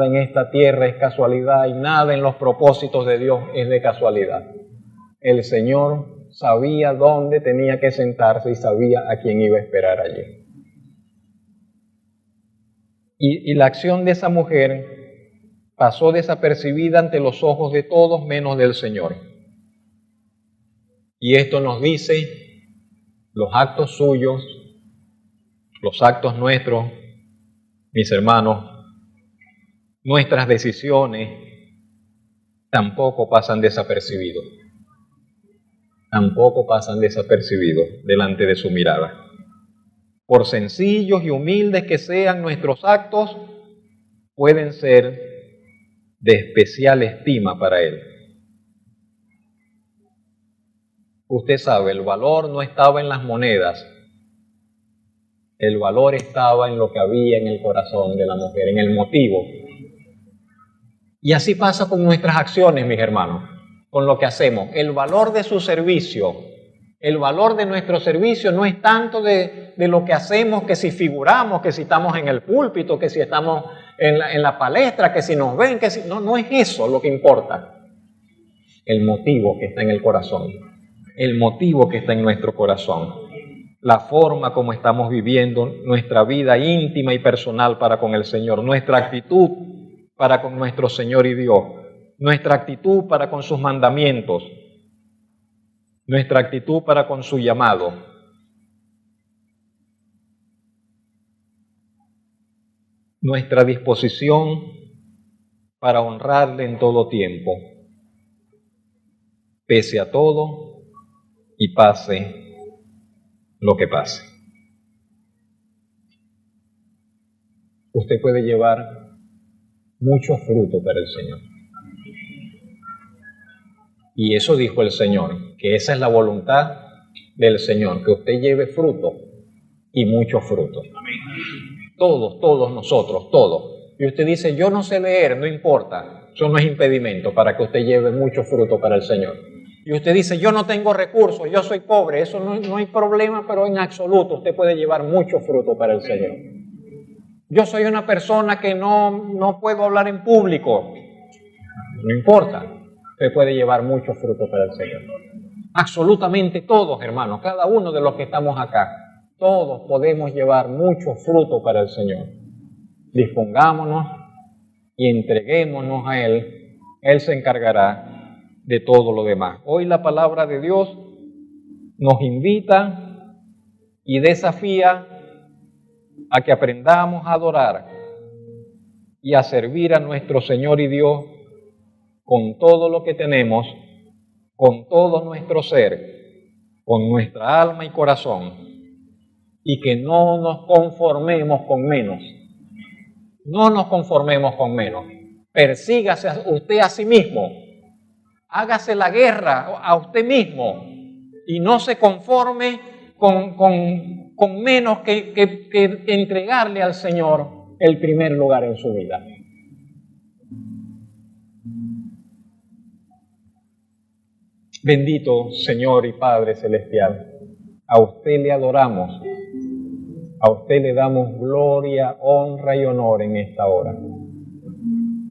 en esta tierra es casualidad y nada en los propósitos de Dios es de casualidad. El Señor sabía dónde tenía que sentarse y sabía a quién iba a esperar allí. Y la acción de esa mujer pasó desapercibida ante los ojos de todos menos del Señor. Y esto nos dice los actos suyos, los actos nuestros, mis hermanos, nuestras decisiones tampoco pasan desapercibidos. Tampoco pasan desapercibidos delante de su mirada. Por sencillos y humildes que sean nuestros actos, pueden ser de especial estima para Él. Usted sabe, el valor no estaba en las monedas, el valor estaba en lo que había en el corazón de la mujer, en el motivo. Y así pasa con nuestras acciones, mis hermanos, con lo que hacemos. El valor de su servicio, el valor de nuestro servicio no es tanto de lo que hacemos, que si figuramos, que si estamos en el púlpito, que si estamos en la palestra, que si nos ven, que si... No es eso lo que importa. El motivo que está en el corazón. El motivo que está en nuestro corazón, la forma como estamos viviendo nuestra vida íntima y personal para con el Señor, nuestra actitud para con nuestro Señor y Dios, nuestra actitud para con sus mandamientos, nuestra actitud para con su llamado. Nuestra disposición para honrarle en todo tiempo, pese a todo, y pase lo que pase. Usted puede llevar mucho fruto para el Señor. Y eso dijo el Señor, que esa es la voluntad del Señor, que usted lleve fruto y mucho fruto. Todos nosotros, todos. Y usted dice, yo no sé leer, no importa. Eso no es impedimento para que usted lleve mucho fruto para el Señor. Y usted dice, yo no tengo recursos, yo soy pobre, eso no hay problema, pero en absoluto usted puede llevar mucho fruto para el Señor. Yo soy una persona que no puedo hablar en público, no importa, usted puede llevar mucho fruto para el Señor. Absolutamente todos, hermanos, cada uno de los que estamos acá, todos podemos llevar mucho fruto para el Señor. Dispongámonos y entreguémonos a Él, Él se encargará de todo lo demás. Hoy la palabra de Dios nos invita y desafía a que aprendamos a adorar y a servir a nuestro Señor y Dios con todo lo que tenemos, con todo nuestro ser, con nuestra alma y corazón, y que no nos conformemos con menos. No nos conformemos con menos. Persígase usted a sí mismo. Hágase la guerra a usted mismo y no se conforme con con menos que entregarle al Señor el primer lugar en su vida. Bendito Señor y Padre Celestial, a usted le adoramos, a usted le damos gloria, honra y honor en esta hora.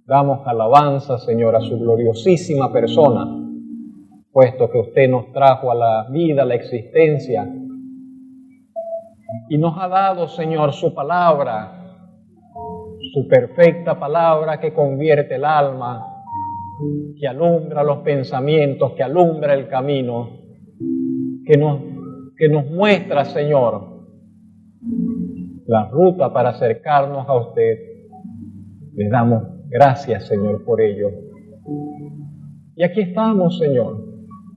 Damos alabanza, Señor, a su gloriosísima persona, puesto que usted nos trajo a la vida, a la existencia, y nos ha dado, Señor, su palabra, su perfecta palabra que convierte el alma, que alumbra los pensamientos, que alumbra el camino, que nos muestra, Señor, la ruta para acercarnos a usted. Le damos gracias, Señor, por ello. Y aquí estamos, Señor.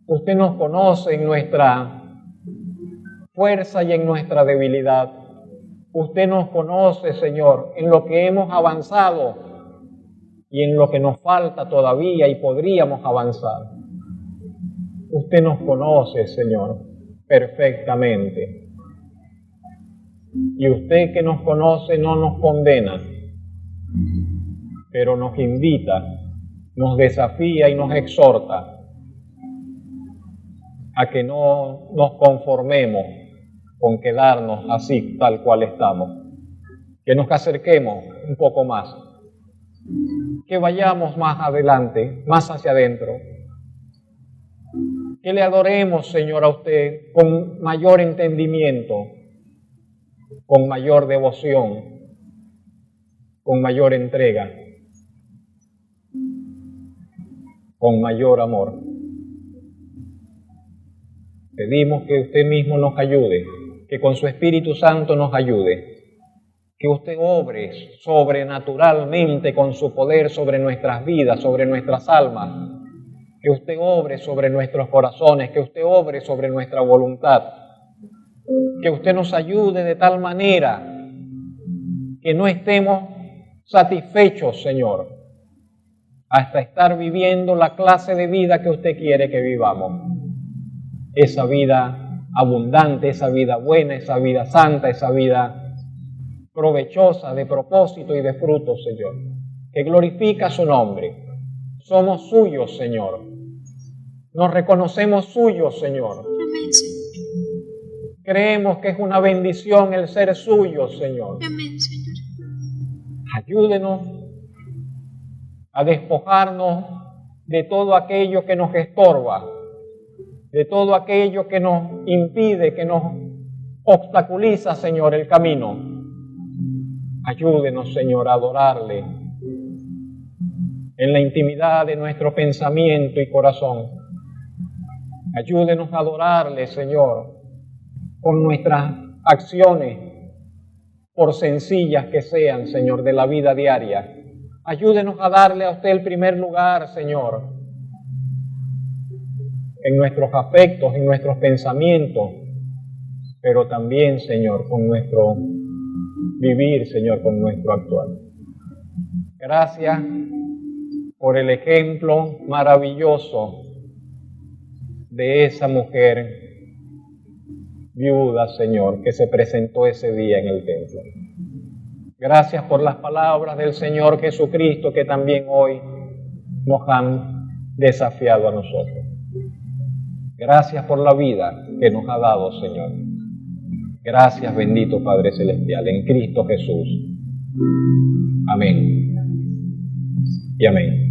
Usted nos conoce en nuestra fuerza y en nuestra debilidad. Usted nos conoce, Señor, en lo que hemos avanzado y en lo que nos falta todavía y podríamos avanzar. Usted nos conoce, Señor, perfectamente. Y usted que nos conoce no nos condena, pero nos invita, nos desafía y nos exhorta a que no nos conformemos con quedarnos así tal cual estamos, que nos acerquemos un poco más, que vayamos más adelante, más hacia adentro, que le adoremos, Señor, a usted con mayor entendimiento, con mayor devoción, con mayor entrega, con mayor amor. Pedimos que usted mismo nos ayude, que con su Espíritu Santo nos ayude, que usted obre sobrenaturalmente con su poder sobre nuestras vidas, sobre nuestras almas, que usted obre sobre nuestros corazones, que usted obre sobre nuestra voluntad, que usted nos ayude de tal manera que no estemos satisfechos, Señor, hasta estar viviendo la clase de vida que usted quiere que vivamos. Esa vida abundante, esa vida buena, esa vida santa, esa vida provechosa de propósito y de fruto, Señor, que glorifica su nombre. Somos suyos, Señor. Nos reconocemos suyos, Señor. Amén, Señor. Creemos que es una bendición el ser suyos, Señor. Amén, Señor. Ayúdenos a despojarnos de todo aquello que nos estorba, de todo aquello que nos impide, que nos obstaculiza, Señor, el camino. Ayúdenos, Señor, a adorarle en la intimidad de nuestro pensamiento y corazón. Ayúdenos a adorarle, Señor, con nuestras acciones, por sencillas que sean, Señor, de la vida diaria. Ayúdenos a darle a usted el primer lugar, Señor, en nuestros afectos, en nuestros pensamientos, pero también, Señor, con nuestro vivir, Señor, con nuestro actuar. Gracias por el ejemplo maravilloso de esa mujer viuda, Señor, que se presentó ese día en el templo. Gracias por las palabras del Señor Jesucristo que también hoy nos han desafiado a nosotros. Gracias por la vida que nos ha dado, Señor. Gracias, bendito Padre Celestial, en Cristo Jesús. Amén. Y amén.